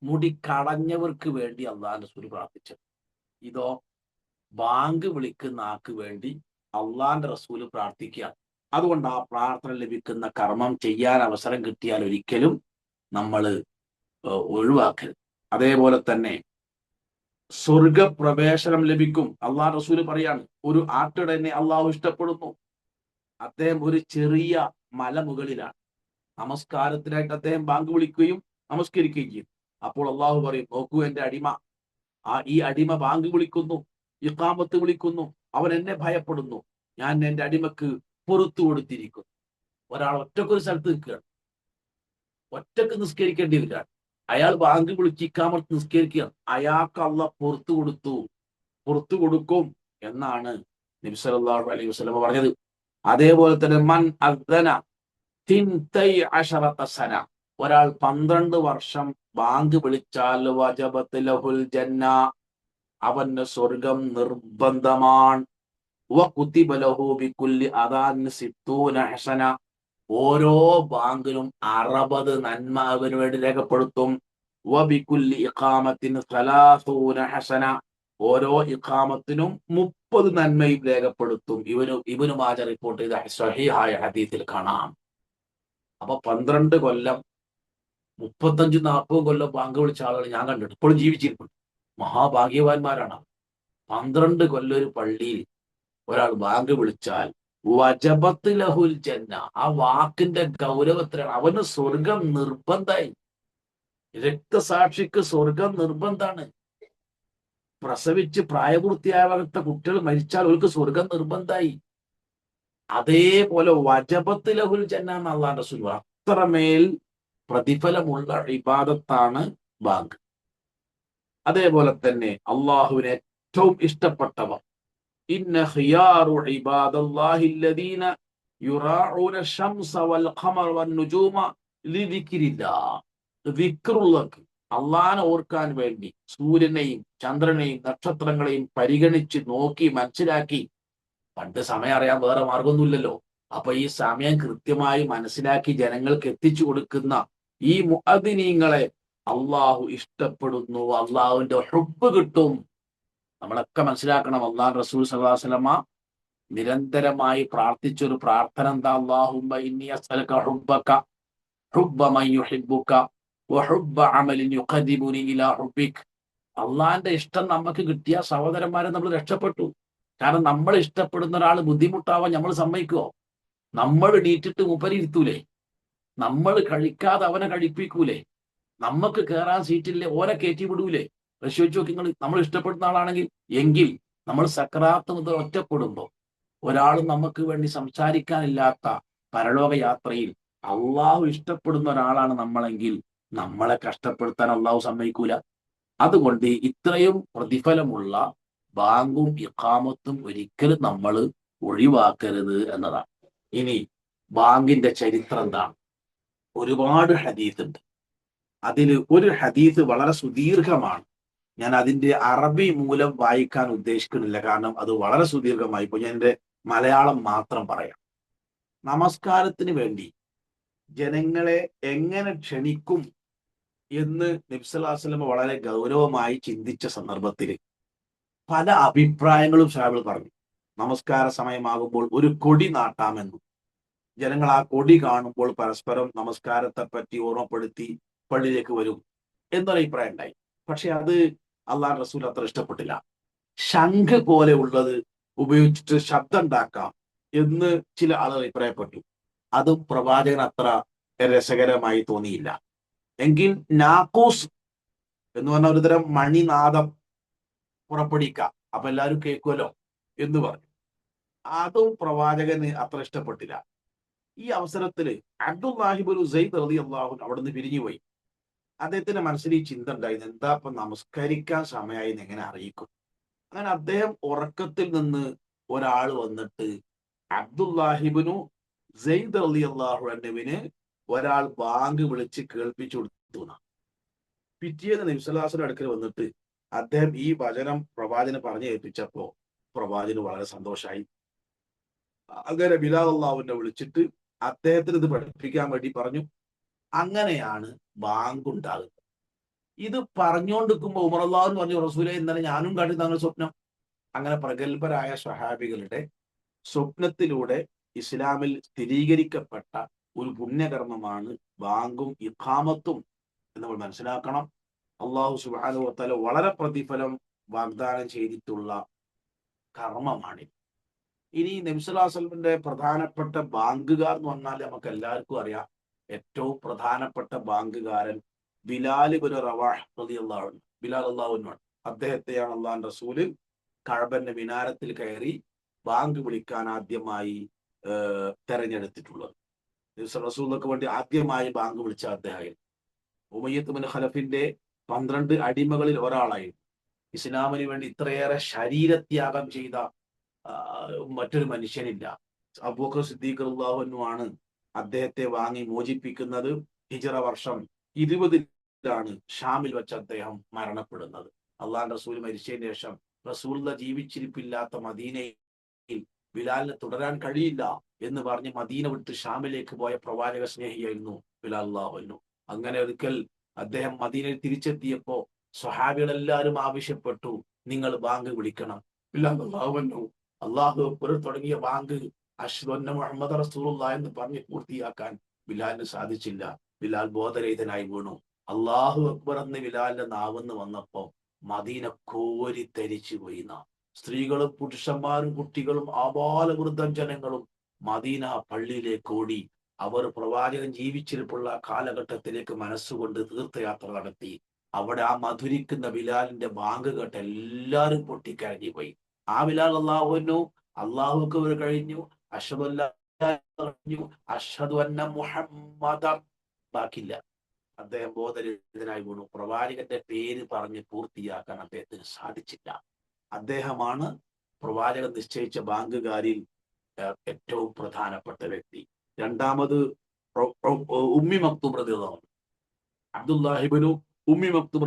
മുടി കളഞ്ഞവർക്ക് വേണ്ടി അള്ളാഹുവിന്റെ റസൂൽ പ്രാർത്ഥിച്ചത്. ഇതോ ബാങ്ക് വിളിക്കുന്ന ആൾക്ക് വേണ്ടി അള്ളാഹുവിന്റെ റസൂൽ പ്രാർത്ഥിക്കുക. അതുകൊണ്ട് ആ പ്രാർത്ഥന ലഭിക്കുന്ന കർമ്മം ചെയ്യാൻ അവസരം കിട്ടിയാൽ ഒരിക്കലും നമ്മൾ ഒഴിവാക്കരുത്. അതേപോലെ തന്നെ സ്വർഗപ്രവേശനം ലഭിക്കും. അള്ളാഹു റസൂല് പറയാണ്, ഒരു ആട്ടിടനെ അള്ളാഹു ഇഷ്ടപ്പെടുന്നു. അദ്ദേഹം ഒരു ചെറിയ മലമുകളിലാണ്. നമസ്കാരത്തിനായിട്ട് അദ്ദേഹം ബാങ്ക് വിളിക്കുകയും നമസ്കരിക്കുകയും ചെയ്യും. അപ്പോൾ അള്ളാഹു പറയും, നോക്കൂ എന്റെ അടിമ, ഈ അടിമ ബാങ്ക് വിളിക്കുന്നു, ഇഖാമത്ത് വിളിക്കുന്നു, അവൻ എന്നെ ഭയപ്പെടുന്നു, ഞാൻ എന്റെ അടിമക്ക് പുറത്തു കൊടുത്തിരിക്കുന്നു. ഒരാൾ ഒറ്റക്കൊരു സ്ഥലത്ത് നിൽക്കുകയാണ്, ഒറ്റക്ക് നിസ്കരിക്കേണ്ടി വരികയാണ്. അയാൾ ബാങ്ക് വിളിച്ച് ഇഖാമത്ത് നിസ്കരിക്കുക, അയാൾക്ക് അള്ളാഹ് പുറത്തു കൊടുക്കും എന്നാണ് നബി സല്ലല്ലാഹു അലൈഹി വസല്ലം പറഞ്ഞത്. അതേപോലെ തന്നെ മൻ അദ്ദന തിൻതൈ അശറത സന, ഒരാൾ 12 വർഷം ബാങ്ക് വിളിച്ചാൽ വജബത് ലഹുൽ ജന്ന, അവന് സ്വർഗം നിർബന്ധമാണ്. വകുതിബ ലഹു ബികുല്ലി അദാൻ 60 ഹസന, ഓരോ ബാങ്കിലും 60 നന്മ അവന് വേണ്ടി രേഖപ്പെടുത്തും. വബികുല്ലി ഇഖാമത്തിൻ 30 ഹസന, ഓരോ ഇഖാമത്തിനും 30 നന്മയും രേഖപ്പെടുത്തും. ഇബ്നു മാജ റിപ്പോർട്ട് ചെയ്ത സ്വഹീഹായ ഹദീസിൽ കാണാം. അപ്പൊ 12 കൊല്ലം 35-40 കൊല്ലം ബാങ്ക് വിളിച്ച ആളുകൾ ഞാൻ കണ്ടിട്ട് ഇപ്പോഴും ജീവിച്ചിരിക്കുന്നു. മഹാഭാഗ്യവാന്മാരാണ്. 12 കൊല്ലം ഒരു പള്ളിയിൽ ഒരാൾ ബാങ്ക് വിളിച്ചാൽ വജബത്ത് ലഹുൽ ജന്ന, ആ വാക്കിന്റെ ഗൗരവത്തിലാണ്, അവന് സ്വർഗം നിർബന്ധമായി. രക്തസാക്ഷിക്ക് സ്വർഗം നിർബന്ധാണ്. പ്രസവിച്ച് പ്രായപൂർത്തിയാവാത്ത കുട്ടികൾ മരിച്ചാൽ അവർക്ക് സ്വർഗം നിർബന്ധമായി. അതേപോലെ വജബത്ത് ലഹുൽ ജന്ന എന്ന് അല്ലാഹുവിന്റെ റസൂൽ, അത്രമേൽ പ്രതിഫലമുള്ള ഇബാദത്താണ് ബാങ്ക്. അതേപോലെ തന്നെ അള്ളാഹുവിന് ഏറ്റവും ഇഷ്ടപ്പെട്ടവർ, ഇന്ന ഖിയാറു ഇബാദല്ലാഹി അല്ലദീന യുറാഊന ശംസ വൽ ഖമറ വൻ നുജൂമ ലിദിക്രില്ലാഹ്, ദിക്റുള്ളവർക്ക്, അള്ളാഹനെ ഓർക്കാൻ വേണ്ടി സൂര്യനെയും ചന്ദ്രനെയും നക്ഷത്രങ്ങളെയും പരിഗണിച്ച് നോക്കി മനസ്സിലാക്കി, പണ്ട് സമയം അറിയാൻ വേറെ മാർഗമൊന്നുമില്ലല്ലോ, അപ്പൊ ഈ സമയം കൃത്യമായി മനസ്സിലാക്കി ജനങ്ങൾക്ക് എത്തിച്ചു കൊടുക്കുന്ന ഈ മുഅദ്ദിനീങ്ങളെ അള്ളാഹു ഇഷ്ടപ്പെടുന്നു, അള്ളാഹുവിന്റെ ഹുബ്ബ് കിട്ടും. നമ്മളൊക്കെ മനസ്സിലാക്കണം, അള്ളാഹു റസൂൽ സല്ലല്ലാഹു അലൈഹി വസല്ലമ നിരന്തരമായി പ്രാർത്ഥിച്ചൊരു പ്രാർത്ഥന എന്താ? അല്ലാഹുമ്മ ഇന്നി അസ്അലുക ഹുബ്ബക ഹുബ്ബ മൻ യുഹിബ്ബുക വഹുബ്ബ അമലിൻ യുഖർരിബുനി ഇലാ ഹുബ്ബിക്. അള്ളാഹിന്റെ ഇഷ്ടം നമുക്ക് കിട്ടിയ സഹോദരന്മാരെ നമ്മൾ രക്ഷപ്പെട്ടു. കാരണം നമ്മൾ ഇഷ്ടപ്പെടുന്ന ഒരാൾ ബുദ്ധിമുട്ടാവാൻ നമ്മൾ സമ്മതിക്കുവോ? നമ്മൾ എണീറ്റിട്ട് മൂപ്പര് ഇരുത്തൂലേ? നമ്മൾ കഴിക്കാതെ അവനെ കഴിപ്പിക്കൂലേ? നമുക്ക് കയറാൻ സീറ്റില്ലേ ഓനെ കയറ്റി വിടൂലേ? പരിശോധിച്ച് നോക്കി നിങ്ങൾ. നമ്മൾ ഇഷ്ടപ്പെടുന്ന ആളാണെങ്കിൽ, എങ്കിൽ നമ്മൾ സക്രാത്ത് മുതൽ ഒറ്റപ്പെടുമ്പോൾ ഒരാളും നമുക്ക് വേണ്ടി സംസാരിക്കാനില്ലാത്ത പരലോക യാത്രയിൽ അള്ളാഹു ഇഷ്ടപ്പെടുന്ന ഒരാളാണ് നമ്മളെങ്കിൽ നമ്മളെ കഷ്ടപ്പെടുത്താൻ അള്ളാഹു സമ്മതിക്കൂല. അതുകൊണ്ട് ഇത്രയും പ്രതിഫലമുള്ള ബാങ്കും ഇഖാമത്തും ഒരിക്കലും നമ്മൾ ഒഴിവാക്കരുത് എന്നതാണ്. ഇനി ബാങ്കിന്റെ ചരിത്രം എന്താണ്? ഒരുപാട് ഹദീസ് ഉണ്ട്. അതിൽ ഒരു ഹദീസ് വളരെ സുദീർഘമാണ്. ഞാൻ അതിന്റെ അറബി മൂലം വായിക്കാൻ ഉദ്ദേശിക്കുന്നില്ല, കാരണം അത് വളരെ സുദീർഘമായി. ഇപ്പൊ ഞാൻ എന്റെ മലയാളം മാത്രം പറയാം. നമസ്കാരത്തിന് വേണ്ടി ജനങ്ങളെ എങ്ങനെ ക്ഷണിക്കും എന്ന് നബി സല്ലല്ലാഹു അലൈഹി വസല്ലം വളരെ ഗൗരവമായി ചിന്തിച്ച സന്ദർഭത്തിൽ പല അഭിപ്രായങ്ങളും സ്വഹാബികൾ പറഞ്ഞു. നമസ്കാര സമയമാകുമ്പോൾ ഒരു കൊടി നാട്ടാമെന്നും ജനങ്ങൾ ആ കൊടി കാണുമ്പോൾ പരസ്പരം നമസ്കാരത്തെ പറ്റി ഓർമ്മപ്പെടുത്തി പള്ളിയിലേക്ക് വരും എന്നൊരു അഭിപ്രായം ഉണ്ടായി. പക്ഷെ അത് അള്ളാഹ് റസൂൽ അത്ര ഇഷ്ടപ്പെട്ടില്ല. ശംഖ് പോലെ ഉള്ളത് ഉപയോഗിച്ചിട്ട് ശബ്ദം ഉണ്ടാക്കാം എന്ന് ചില ആളുകൾ അഭിപ്രായപ്പെട്ടു. അതും പ്രവാചകൻ അത്ര രസകരമായി തോന്നിയില്ല. എങ്കിൽ നാക്കൂസ് എന്ന് പറഞ്ഞ ഒരുതരം മണിനാദം പുറപ്പെടുവിക്കാം, അപ്പൊ എല്ലാവരും കേൾക്കുമല്ലോ എന്ന് പറഞ്ഞു. അതും പ്രവാചകന് അത്ര ഇഷ്ടപ്പെട്ടില്ല. ഈ അവസരത്തിൽ അബ്ദുല്ലാഹിബിൻ സെയ്ദ് റളിയല്ലാഹു അൻഹു അവിടെ നിന്ന് പിരിഞ്ഞുപോയി. അദ്ദേഹത്തിന്റെ മനസ്സിൽ ഈ ചിന്ത ഉണ്ടായിരുന്നു, എന്താ ഇപ്പൊ നമസ്കരിക്കാൻ സമയമായി എന്ന് എങ്ങനെ അറിയിക്കും. അങ്ങനെ അദ്ദേഹം ഉറക്കത്തിൽ നിന്ന് ഒരാൾ വന്നിട്ട് അബ്ദുല്ലാഹിബിനു സെയ്ദ് റളിയല്ലാഹു അൻഹുവിന് ഒരാൾ ബാങ്ക് വിളിച്ച് കേൾപ്പിച്ചു കൊടുത്തു. പിറ്റേന്ന് നബി സല്ലല്ലാഹു അലൈഹി വസല്ലം അടുക്കൽ വന്നിട്ട് അദ്ദേഹം ഈ വചനം പ്രവാചകന് പറഞ്ഞു ഏൽപ്പിച്ചപ്പോ പ്രവാചകന് വളരെ സന്തോഷമായി. അങ്ങനെ ബിലാൽ റളിയല്ലാഹുവിനെ വിളിച്ചിട്ട് അദ്ദേഹത്തിന് ഇത് പഠിപ്പിക്കാൻ വേണ്ടി പറഞ്ഞു. അങ്ങനെയാണ് ബാങ്ക് ഉണ്ടാകുന്നത്. ഇത് പറഞ്ഞുകൊണ്ടിരിക്കുമ്പോൾ ഉമർ റളിയല്ലാഹു അൻഹു പറഞ്ഞു, റസൂലേ ഇന്നലെ ഞാനും കണ്ടു താങ്കൾ സ്വപ്നം. അങ്ങനെ പ്രഗത്ഭരായ സ്വഹാബികളുടെ സ്വപ്നത്തിലൂടെ ഇസ്ലാമിൽ സ്ഥിരീകരിക്കപ്പെട്ട ഒരു പുണ്യകർമ്മമാണ് ബാങ്കും ഇഖാമത്തും എന്ന് നമ്മൾ മനസ്സിലാക്കണം. അള്ളാഹു സുബ്ഹാനഹു വ തആല വളരെ പ്രതിഫലം വാഗ്ദാനം ചെയ്തിട്ടുള്ള കർമ്മമാണ്. ഇനി നബി സല്ലല്ലാഹു അലൈഹി വസല്ലമയുടെ പ്രധാനപ്പെട്ട ബാങ്കുകാർ എന്ന് പറഞ്ഞാൽ നമുക്ക് എല്ലാവർക്കും അറിയാം. ഏറ്റവും പ്രധാനപ്പെട്ട ബാങ്കുകാരൻ ബിലാൽ ഇബ്നു റവാഹ് റളിയല്ലാഹു അൻഹു, ബിലാൽ റളിയല്ലാഹു അൻഹു. അദ്ദേഹത്തെയാണ് അള്ളാഹുവിന്റെ റസൂല് കഅബന്റെ മിനാരത്തിൽ കയറി ബാങ്ക് വിളിക്കാൻ ആദ്യമായി തെരഞ്ഞെടുത്തിട്ടുള്ളത്. റസൂലുള്ളാഹിക്ക് വേണ്ടി ആദ്യമായി ബാങ്ക് വിളിച്ച അദ്ദേഹം ഉമയ്യത്ത് ബിൻ ഖലഫിന്റെ 12 അടിമകളിൽ ഒരാളായിരുന്നു. ഇസ്ലാമിന് വേണ്ടി ഇത്രയേറെ ശരീരത്യാഗം ചെയ്ത മറ്റൊരു മനുഷ്യനില്ല. അബൂബക്കർ സിദ്ദീഖ് റളിയല്ലാഹു അൻഹു ആണ് അദ്ദേഹത്തെ വാങ്ങി മോചിപ്പിക്കുന്നത്. ഹിജ്റ വർഷം 20-ലാണ് ഷാമിൽ വെച്ച് അദ്ദേഹം മരണപ്പെടുന്നത്. അള്ളാഹുവിന്റെ റസൂൽ മരിച്ചതിന് ശേഷം റസൂലുള്ള ജീവിച്ചിരിപ്പില്ലാത്ത മദീനയിൽ ബിലാലിന് തുടരാൻ കഴിയില്ല എന്ന് പറഞ്ഞ് മദീന വിട്ട് ഷാമിലേക്ക് പോയ പ്രവാചക സ്നേഹിയായിരുന്നു ബിലാൽ റളിയല്ലാഹു അൻഹു. അങ്ങനെ ഒരിക്കൽ അദ്ദേഹം മദീനയിൽ തിരിച്ചെത്തിയപ്പോ സ്വഹാബികളെല്ലാവരും ആവശ്യപ്പെട്ടു, നിങ്ങൾ ബാങ്ക് വിളിക്കണം. ബിലാൽ റളിയല്ലാഹു അൻഹു അല്ലാഹു അക്ബർ തുടങ്ങിയ ബാങ്ക് അശ്ഹദു അന്ന മുഹമ്മദ് റസൂലുള്ളാഹി എന്ന് പറഞ്ഞ് പൂർത്തിയാക്കാൻ ബിലാലിന് സാധിച്ചില്ല. ബിലാൽ ബോധരഹിതനായി വീണു. അല്ലാഹു അക്ബർ എന്ന് ബിലാലിന്റെ നാവെന്ന് വന്നപ്പോ മദീന കോരിത്തരിച്ചു പോയി. സ്ത്രീകളും പുരുഷന്മാരും കുട്ടികളും ആബാലവൃദ്ധം ജനങ്ങളും മദീന പള്ളിയിലേക്ക് ഓടി. അവർ പ്രവാചകൻ ജീവിച്ചിരിപ്പുള്ള കാലഘട്ടത്തിലേക്ക് മനസ്സുകൊണ്ട് തീർത്ഥയാത്ര നടത്തി. അവിടെ ആ മധുരിക്കുന്ന ബിലാലിന്റെ ബാങ്ക് കേട്ട് എല്ലാവരും പൊട്ടിക്കരഞ്ഞു പോയി. ആ ബിലാൽ അല്ലാഹു അൻഹു അല്ലാഹു അക്ബർ കഴിഞ്ഞു, അശ്ഹദു അല്ലാ കഴിഞ്ഞു, അശ്ഹദു അന്ന മുഹമ്മദൻ ബാക്കില്ല. അദ്ദേഹം ബോധരഹിതനായി വീണു. പ്രവാചകന്റെ പേര് പറഞ്ഞ് പൂർത്തിയാക്കാൻ അദ്ദേഹത്തിന് സാധിച്ചില്ല. അദ്ദേഹമാണ് പ്രവാചകൻ നിശ്ചയിച്ച ബാങ്കുകാരിൽ ഏറ്റവും പ്രധാനപ്പെട്ട വ്യക്തി. രണ്ടാമത് ഉമ്മി മക്തൂം റളിയല്ലാഹു അൻഹു, അബ്ദുല്ലാഹിബ്നു ഉമ്മി മക്തൂം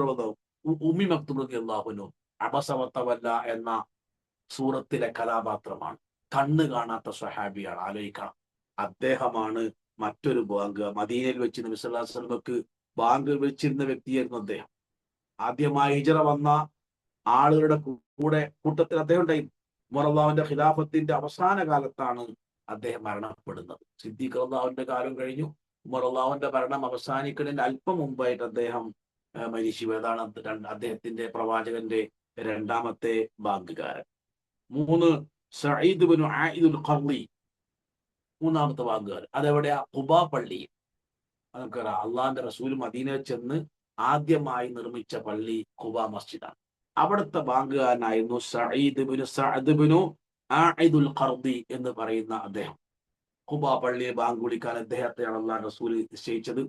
റളിയല്ലാഹു അൻഹു അബസ വതവല്ല എന്ന സൂറത്തിലെ കഥാപാത്രമാണ്. കണ്ണ് കാണാത്ത സ്വഹാബിയാണ്. ആലോചിക്കണം. അദ്ദേഹമാണ് മറ്റൊരു ബാങ്ക്. മദീനയിൽ വെച്ച് നബി സല്ലല്ലാഹു അലൈഹി വസല്ലമക്ക് ബാങ്ക് വെച്ചിരുന്ന വ്യക്തിയായിരുന്നു അദ്ദേഹം. ആദ്യമായി ഹിജ്റ വന്ന ആളുകളുടെ കൂട്ടത്തിൽ അദ്ദേഹം ഉണ്ടായിരുന്നു. ഉമർ റളിയല്ലാഹുവിന്റെ ഖിലാഫത്തിന്റെ അവസാന കാലത്താണ് അദ്ദേഹം മരണപ്പെടുന്നത്. സിദ്ദീഖ് റളിയല്ലാഹുവിന്റെ കാലം കഴിഞ്ഞു. ഉമർ റളിയല്ലാഹുവിന്റെ ഭരണം അവസാനിക്കുന്നതിന് അല്പം മുമ്പായിട്ട് അദ്ദേഹം മരിച്ചു. ഏതാണ് അദ്ദേഹത്തിന്റെ പ്രവാചകന്റെ രണ്ടാമത്തെ ബാങ്കുകാരൻ. 3 സഈദ് ഇബ്നു ആയിദുൽ ഖർളി, മൂന്നാമത്തെ ബാങ്കുകാരൻ. അതെവിടെയാ? ഖുബാ പള്ളി. നമുക്കറിയാം, അള്ളാഹിന്റെ റസൂൽ മദീനയിൽ ചെന്ന് ആദ്യമായി നിർമ്മിച്ച പള്ളി ഖുബാ മസ്ജിദാണ്. അവിടുത്തെ ബാങ്കുകാരനായിരുന്നു സഈദ് ഇബ്നു സഅദ് ഇബ്നു ആയിദുൽ ഖർളി എന്ന് പറയുന്ന അദ്ദേഹം. ഖുബാ പള്ളിയെ ബാങ്ക് വിളിക്കാൻ അദ്ദേഹത്തെയാണ് അള്ളാഹ് റസൂൽ നിശ്ചയിച്ചത്.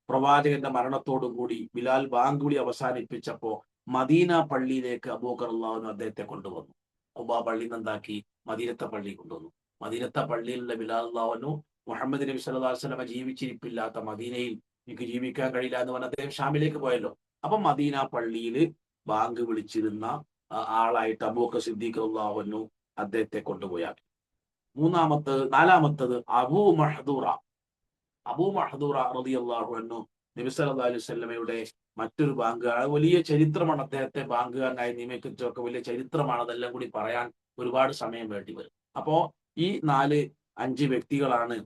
പ്രവാചകന്റെ മരണത്തോടുകൂടി ബിലാൽ ബാങ്ക് വിളി അവസാനിപ്പിച്ചപ്പോ മദീന പള്ളിയിലേക്ക് അബൂബക്കർ റളിയല്ലാഹു അൻഹു അദ്ദേഹത്തെ കൊണ്ടുവന്നു. ഖുബാ പള്ളി എന്താക്കി? മദീനത്തെ പള്ളി കൊണ്ടുവന്നു. മദീനത്തെ പള്ളിയിലുള്ള ബിലാൽ റളിയല്ലാഹു അൻഹു മുഹമ്മദ് നബി സല്ലല്ലാഹു അലൈഹി വസല്ലം ജീവിച്ചിരിപ്പില്ലാത്ത മദീനയിൽ എനിക്ക് ജീവിക്കാൻ കഴിയില്ല എന്ന് പറഞ്ഞ അദ്ദേഹം ഷാമിലേക്ക് പോയല്ലോ. അപ്പൊ മദീന പള്ളിയിൽ ബാങ്ക് വിളിച്ചിരുന്ന ആളായിട്ട് അബൂബക്കർ സിദ്ദീഖ് റളിയല്ലാഹു അൻഹു അദ്ദേഹത്തെ കൊണ്ടുപോയാക്കി. നാലാമത്തത് അബൂ മഹ്ദൂറ റളിയല്ലാഹു അൻഹു നബി സല്ലല്ലാഹു അലൈഹി വസല്ലമയുടെ മറ്റൊരു ബാങ്കുകാരൻ, വലിയ ചരിത്രമാണ് അദ്ദേഹത്തെ ബാങ്കുകാരനായി നിയമിച്ചൊക്കെ വലിയ ചരിത്രമാണ്. അതെല്ലാം കൂടി പറയാൻ ഒരുപാട് സമയം വേണ്ടി വരും. അപ്പോ ഈ 4-5 വ്യക്തികളാണ്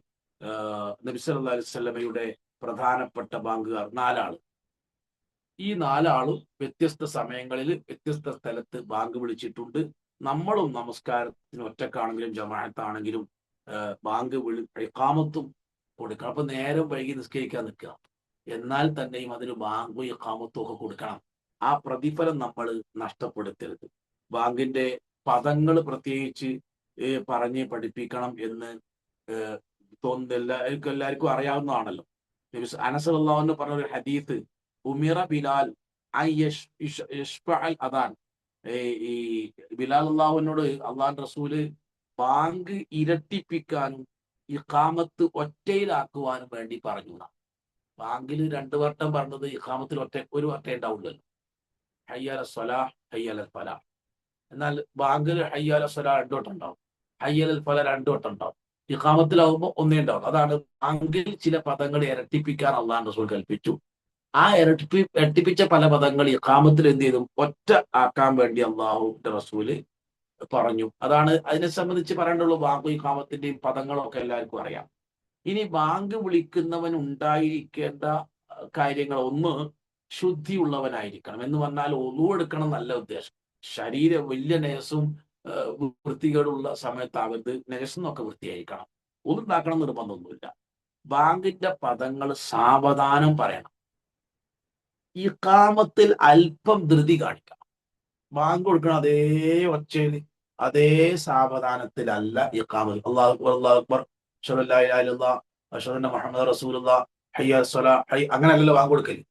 നബി സല്ലല്ലാഹു അലൈഹി വസല്ലമയുടെ പ്രധാനപ്പെട്ട ബാങ്കുകാർ. 4 ഈ 4 വ്യത്യസ്ത സമയങ്ങളിൽ വ്യത്യസ്ത സ്ഥലത്ത് ബാങ്ക് വിളിച്ചിട്ടുണ്ട്. നമ്മളും നമസ്കാരത്തിന് ഒറ്റക്കാണെങ്കിലും ജമാഅത്താണെങ്കിലും ബാങ്ക് ഇഖാമത്തും കൊടുക്കണം. അപ്പൊ നേരം വൈകി നിസ്കരിക്കാൻ നിൽക്കുക, എന്നാൽ തന്നെയും അതിന് ബാങ്കും ഇഖാമത്തും ഒക്കെ കൊടുക്കണം. ആ പ്രതിഫലം നമ്മൾ നഷ്ടപ്പെടുത്തരുത്. ബാങ്കിന്റെ പദങ്ങൾ പ്രത്യേകിച്ച് പറഞ്ഞ് പഠിപ്പിക്കണം എന്ന് തോന്നുന്നില്ല. എല്ലാവർക്കും അറിയാവുന്നതാണല്ലോ. അനസ് റളിയല്ലാഹു അൻഹു പറഞ്ഞ ഒരു ഹദീസ്, ഉമിറ ബിലാൽ അദാൻ, ഈ ബിലാൽ അള്ളാഹുവിനോട് അള്ളാഹുവിന്റെ റസൂല് ബാങ്ക് ഇരട്ടിപ്പിക്കാനും ഇഖാമത്ത് ഒറ്റയിലാക്കുവാനും വേണ്ടി പറഞ്ഞു. ബാങ്കിൽ 2 വട്ടം പറഞ്ഞത്, ഇഖാമത്തിൽ ഒരു വട്ടം ഉണ്ടാവുള്ളല്ലോ. ഹയ്യ അല സ്വലാഹ്, ഹയ്യ അലൽ ഫലാഹ്. എന്നാൽ ബാങ്കിൽ ഹയ്യ അല സ്വലാഹ് 2 വട്ടം ഉണ്ടാവും, ഹയ്യ അലൽ ഫലാഹ് 2 വട്ടം ഉണ്ടാവും. ഇഖാമത്തിലാവുമ്പോൾ ഒന്നേ ഉണ്ടാവും. അതാണ് ബാങ്കിൽ ചില പദങ്ങൾ ഇരട്ടിപ്പിക്കാൻ അള്ളാഹുവിന്റെ റസൂൽ കൽപ്പിച്ചു. ആ ഇരട്ടിപ്പിച്ച പല പദങ്ങൾ ഇഖാമത്തിൽ എന്ത് ചെയ്തു, ഒറ്റ ആക്കാൻ വേണ്ടി അള്ളാഹുവിന്റെ റസൂല് പറഞ്ഞു. അതാണ് അതിനെ സംബന്ധിച്ച് പറയേണ്ടുള്ളൂ. ബാങ്ക് ഇഖാമത്തിന്റെയും പദങ്ങളൊക്കെ എല്ലാവർക്കും അറിയാം. ഇനി ബാങ്ക് വിളിക്കുന്നവൻ ഉണ്ടായിരിക്കേണ്ട കാര്യങ്ങൾ, ഒന്ന് ശുദ്ധിയുള്ളവനായിരിക്കണം. എന്ന് പറഞ്ഞാൽ ഒളു എടുക്കണം നല്ല ഉദ്ദേശം. ശരീരം വലിയ നജസും വൃത്തികേടുള്ള സമയത്താകരുത്. നജസ്സെന്നൊക്കെ വൃത്തിയായിരിക്കണം. ഒളു ഉണ്ടാക്കണം നിർബന്ധമൊന്നുമില്ല. ബാങ്കിന്റെ പദങ്ങൾ സാവധാനം പറയണം. ഇഖാമത്തിൽ അല്പം ധൃതി കാണിക്കണം. ബാങ്ക് കൊടുക്കണം അതേ ഒച്ചയിൽ അതേ സാവധാനത്തിലല്ല ഇഖാമത്ത്. അല്ലാഹു അക്ബർ, അല്ലാഹു അക്ബർ, അശ്ഹദു അല്ലാ ഇലാഹ ഇല്ലല്ലാഹ്, അശ്ഹദു അന്ന മുഹമ്മദൻ റസൂലുള്ളാഹ്, ഹയ്യ അലൽ സ്വലാഹ്, അങ്ങനെയല്ലല്ലോ ബാങ്ക് കൊടുക്കല്.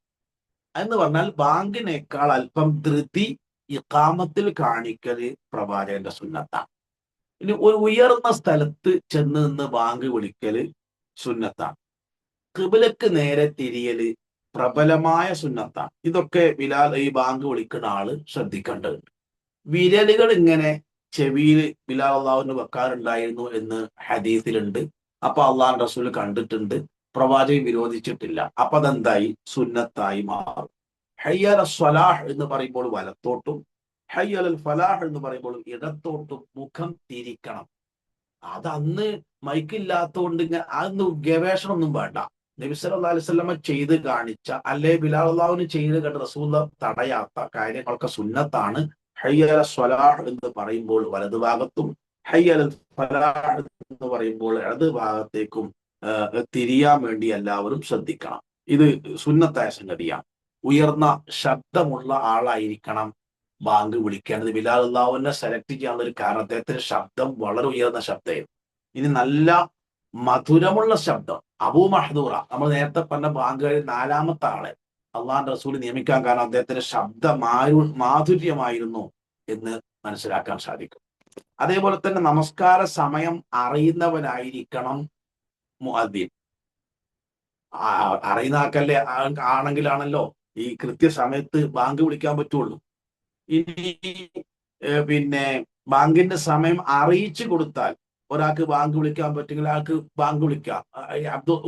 എന്ന് പറഞ്ഞാൽ ബാങ്കിനേക്കാൾ അല്പം ധൃതി ഇഖാമത്തിൽ കാണിക്കല് പ്രവാചകന്റെ സുന്നത്താണ്. ഇനി ഒരു ഉയർന്ന സ്ഥലത്ത് ചെന്ന് നിന്ന് ബാങ്ക് വിളിക്കല് സുന്നത്താണ്. ഖിബ്ലക്ക് നേരെ തിരിയല് പ്രബലമായ സുന്നത്താണ്. ഇതൊക്കെ ബിലാൽ ഈ ബാങ്ക് വിളിക്കുന്ന ആള് ശ്രദ്ധിക്കേണ്ടതുണ്ട്. വിരലുകൾ ഇങ്ങനെ ചെവിയിൽ ബിലാൽ അള്ളാഹുവിന് വെക്കാറുണ്ടായിരുന്നു എന്ന് ഹദീസിലുണ്ട്. അപ്പൊ അള്ളാഹു റസൂൽ കണ്ടിട്ടുണ്ട്, പ്രവാചകൻ വിരോധിച്ചിട്ടില്ല. അപ്പൊ അതെന്തായി, സുന്നത്തായി മാറും. ഹയ്യ അലൽ സ്വലാഹ് എന്ന് പറയുമ്പോൾ വലത്തോട്ടും, ഹയ്യ അലൽ ഫലാഹ് എന്ന് പറയുമ്പോൾ ഇടത്തോട്ടും മുഖം തിരിക്കണം. അത് അന്ന് മൈക്കില്ലാത്തതുകൊണ്ട് അതൊന്നും ഗവേഷണം ഒന്നും വേണ്ട. നബി സല്ലല്ലാഹു അലൈഹി വസല്ലമ ചെയ്ത് കാണിച്ച, അല്ലെ ബിലാൽ അള്ളാഹുവിന് ചെയ്ത് കണ്ട, റസൂൽ തടയാത്ത കാര്യങ്ങളൊക്കെ സുന്നത്താണ്. ഹയ്യ അലൽ സ്വലാഹ് എന്ന് പറയുമ്പോൾ വലതുഭാഗത്തും, ഹയ്യ അലൽ ഫലാഹ് എന്ന് പറയുമ്പോൾ ഇടത് ഭാഗത്തേക്കും തിരിയാൻ വേണ്ടി എല്ലാവരും ശ്രദ്ധിക്കണം. ഇത് സുന്നത്തായ സംഗതിയാണ്. ഉയർന്ന ശബ്ദമുള്ള ആളായിരിക്കണം ബാങ്ക് വിളിക്കേണ്ടത്. ബിലാൽ അള്ളാഹുവിനെ സെലക്ട് ചെയ്യാനുള്ള ഒരു കാരണം, അദ്ദേഹത്തിന്റെ ശബ്ദം വളരെ ഉയർന്ന ശബ്ദമായിരുന്നു. ഇനി നല്ല മധുരമുള്ള ശബ്ദം, അബൂ മഹ്ദൂറ, നമ്മൾ നേരത്തെ പറഞ്ഞ ബാങ്കുകാരിൽ 4-മത്തെ ആളെ അള്ളാഹുവിന്റെ റസൂൽ നിയമിക്കാൻ കാരണം അദ്ദേഹത്തിന്റെ ശബ്ദ മാധുര്യമായിരുന്നു എന്ന് മനസ്സിലാക്കാൻ സാധിക്കും. അതേപോലെ തന്നെ നമസ്കാര സമയം അറിയുന്നവനായിരിക്കണം മുഅദ്ദിൻ. അറിയുന്ന ആൾക്കല്ലേ ആണെങ്കിലാണല്ലോ ഈ കൃത്യസമയത്ത് ബാങ്ക് വിളിക്കാൻ പറ്റുള്ളൂ. ഇനി പിന്നെ ബാങ്കിന്റെ സമയം അറിയിച്ചു കൊടുത്താൽ ഒരാൾക്ക് ബാങ്ക് വിളിക്കാൻ പറ്റുമെങ്കിൽ ആൾക്ക് ബാങ്ക് വിളിക്കാം.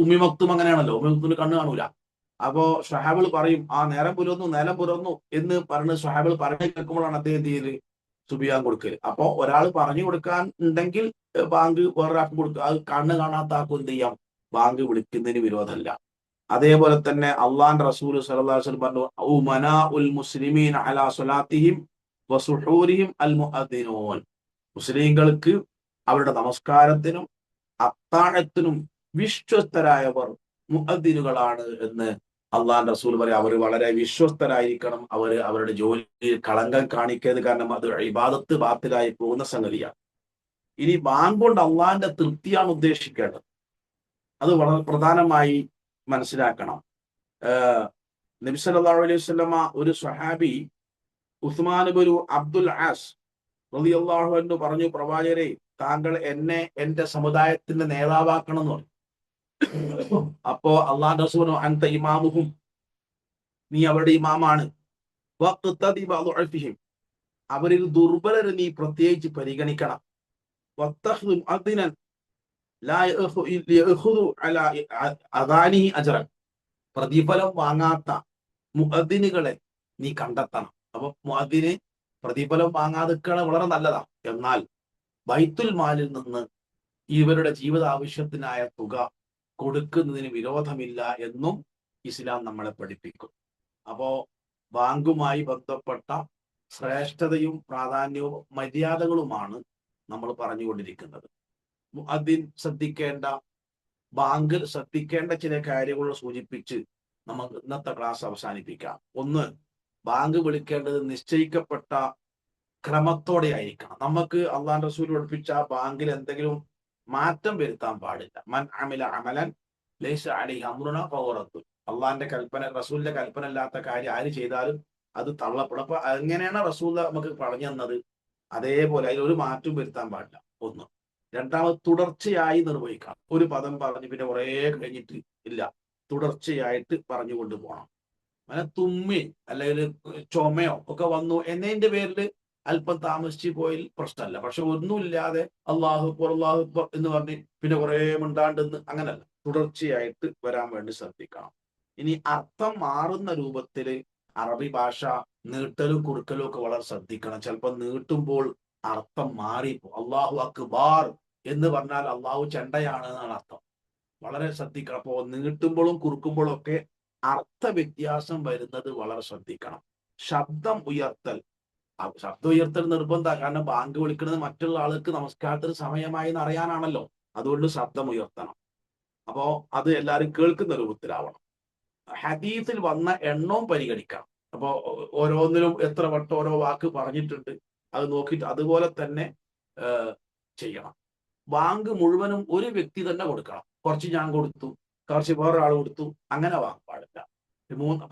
ഉമ്മി മക്തും അങ്ങനെയാണല്ലോ, ഉമ്മി മക്തുവിന് കണ്ണ് കാണൂല. അപ്പോ സ്വഹാബികൾ പറയും, ആ നേരം പുലർന്നു എന്ന് പറഞ്ഞ് സ്വഹാബികൾ പറഞ്ഞു കേൾക്കുമ്പോഴാണ് അദ്ദേഹം ചെയ്യല്, സുബിയാൻ കൊടുക്കല്. അപ്പോ ഒരാൾ പറഞ്ഞു കൊടുക്കാൻ ഉണ്ടെങ്കിൽ ബാങ്ക് വേറൊരാൾക്ക് കൊടുക്കുക. അത് കണ്ണ് കാണാത്ത ആൾക്ക് എന്ത് ചെയ്യാം, ബാങ്ക് വിളിക്കുന്നതിന് വിരോധമല്ല. അതേപോലെ തന്നെ അള്ളാന്റെ റസൂൽ സ്വല്ലല്ലാഹു അലൈഹി വസല്ലം പറഞ്ഞു, ഉമനാഉൽ മുസ്ലിമീന അലാ സ്വലാത്തിഹിം വസുഹൂരിഹിം അൽ മുഅദ്ദിനൂൻ. മുസ്ലിങ്ങൾക്ക് അവരുടെ നമസ്കാരത്തിനും അത്താഴത്തിനും വിശ്വസ്തരായവർ മുഅദ്ദിനുകളാണ് എന്ന് അള്ളാന്റെ റസൂൽ പറയാം. അവർ വളരെ വിശ്വസ്തരായിരിക്കണം. അവരുടെ ജോലിയിൽ കളങ്കം കാണിക്കരുത്. കാരണം അത് ഇബാദത്ത് ബാത്തിലായി പോകുന്ന സംഗതിയാണ്. ഇനി ബാങ്ക് കൊണ്ട് അള്ളാന്റെ തൃപ്തിയാണ് ഉദ്ദേശിക്കേണ്ടത്. അത് വളരെ പ്രധാനമായി മനസ്സിലാക്കണം. നബി സല്ലല്ലാഹു അലൈഹി വസല്ലമ ഒരു സ്വഹാബി ഉസ്മാൻ ഇബ്നു അബ്ദുൽ ആസ് റളിയല്ലാഹു അൻഹു പറഞ്ഞു, പ്രവാചകരെ, താങ്കൾ എന്നെ എന്റെ സമുദായത്തിന്റെ നേതാവാക്കണം എന്ന് പറഞ്ഞു. അപ്പോ അള്ളാഹുവിന്റെ റസൂൽ, അൻത ഇമാമുഹും, നീ അവരുടെ ഇമാമാണ്. വഖ്തദി ബിദുഅഫിഹിം, അവരിൽ ദുർബലരെ നീ പ്രത്യേകിച്ച് പരിഗണിക്കണം. വത്തഖ്ദു മുഅദ്ദിനൻ ലാ യഖുദു അലാ അദാനിഹി അജ്റൻ, പ്രതിഫലം വാങ്ങാത്ത മുഅദ്ദിനുകളെ നീ കണ്ടെത്തണം. അപ്പൊ മുഅദ്ദിന് പ്രതിഫലം വാങ്ങാതിരിക്കണ വളരെ നല്ലതാ. എന്നാൽ ബൈത്തുൽ മാലിൽ നിന്ന് ഇവരുടെ ജീവിത ആവശ്യത്തിനായ തുക കൊടുക്കുന്നതിന് വിരോധമില്ല എന്നും ഇസ്ലാം നമ്മളെ പഠിപ്പിക്കും. അപ്പോ ബാങ്കുമായി ബന്ധപ്പെട്ട ശ്രേഷ്ഠതയും പ്രാധാന്യവും മര്യാദകളുമാണ് നമ്മൾ പറഞ്ഞുകൊണ്ടിരിക്കുന്നത്. അതിൽ ശ്രദ്ധിക്കേണ്ട, ബാങ്കിൽ ശ്രദ്ധിക്കേണ്ട ചില കാര്യങ്ങൾ സൂചിപ്പിച്ച് നമുക്ക് ഇന്നത്തെ ക്ലാസ് അവസാനിപ്പിക്കാം. ഒന്ന്, ബാങ്ക് വിളിക്കേണ്ടത് നിശ്ചയിക്കപ്പെട്ട ക്രമത്തോടെ ആയിരിക്കണം. നമുക്ക് അള്ളാഹു റസൂൽ പഠിപ്പിച്ച ബാങ്കിൽ എന്തെങ്കിലും മാറ്റം വരുത്താൻ പാടില്ല. മൻ അമില അമലൻ ലൈസ അലൈഹി അംറുനാ ഫഹുവ റദ്ദുൻ. അള്ളാഹിന്റെ കൽപ്പന, റസൂലിന്റെ കൽപ്പന അല്ലാത്ത കാര്യം ആര് ചെയ്താലും അത് തള്ളപ്പെടും. അപ്പൊ എങ്ങനെയാണ് റസൂൽ നമുക്ക് പറഞ്ഞു തന്നത്, അതേപോലെ അതിലൊരു മാറ്റം വരുത്താൻ പാടില്ല. ഒന്ന്. രണ്ടാമത്, തുടർച്ചയായി നിർവഹിക്കണം. ഒരു പദം പറഞ്ഞ് പിന്നെ കുറേ കഴിഞ്ഞിട്ട് ഇല്ല, തുടർച്ചയായിട്ട് പറഞ്ഞുകൊണ്ട് പോകണം. അങ്ങനെ തുമ്മി അല്ലെങ്കിൽ ചുമയോ ഒക്കെ വന്നു എന്നതിന്റെ പേരിൽ അല്പം താമസിച്ച് പോയിൽ പ്രശ്നമല്ല. പക്ഷെ ഒന്നുമില്ലാതെ അള്ളാഹു അക്ബർ അള്ളാഹു അക്ബർ എന്ന് പറഞ്ഞ് പിന്നെ കുറെ മിണ്ടാണ്ടെന്ന് അങ്ങനല്ല, തുടർച്ചയായിട്ട് വരാൻ വേണ്ടി ശ്രദ്ധിക്കണം. ഇനി അർത്ഥം മാറുന്ന രൂപത്തിൽ അറബി ഭാഷ നീട്ടലും കുറുക്കലും ഒക്കെ വളരെ ശ്രദ്ധിക്കണം. ചിലപ്പോൾ നീട്ടുമ്പോൾ അർത്ഥം മാറിപ്പോ. അള്ളാഹു അക്ബാർ എന്ന് പറഞ്ഞാൽ അള്ളാഹു ചെണ്ടയാണ് എന്നാണ് അർത്ഥം. വളരെ ശ്രദ്ധിക്കണം. അപ്പോ നീട്ടുമ്പോഴും കുറുക്കുമ്പോഴും ഒക്കെ അർത്ഥ വ്യത്യാസം വരുന്നത് വളരെ ശ്രദ്ധിക്കണം. ശബ്ദം ഉയർത്തൽ, ശബ്ദം ഉയർത്തൽ നിർബന്ധമാണ്. കാരണം ബാങ്ക് വിളിക്കുന്നത് മറ്റുള്ള ആൾക്ക് നമസ്കാരത്തിന് സമയമായി എന്ന് അറിയാനാണല്ലോ. അതുകൊണ്ട് ശബ്ദം ഉയർത്തണം. അപ്പോ അത് എല്ലാവരും കേൾക്കുന്ന രൂപത്തിലാവണം. ഹദീസിൽ വന്ന എണ്ണവും പരിഗണിക്കണം. അപ്പോ ഓരോന്നിലും എത്ര വട്ടം ഓരോ വാക്ക് പറഞ്ഞിട്ടുണ്ട് അത് നോക്കിയിട്ട് അതുപോലെ തന്നെ ചെയ്യണം. ബാങ്ക് മുഴുവനും ഒരു വ്യക്തി തന്നെ കൊടുക്കണം. കുറച്ച് ഞാൻ കൊടുത്തു, കുറച്ച് വേറൊരാൾ കൊടുത്തു, അങ്ങനെ വാങ്ങാൻ പാടില്ല.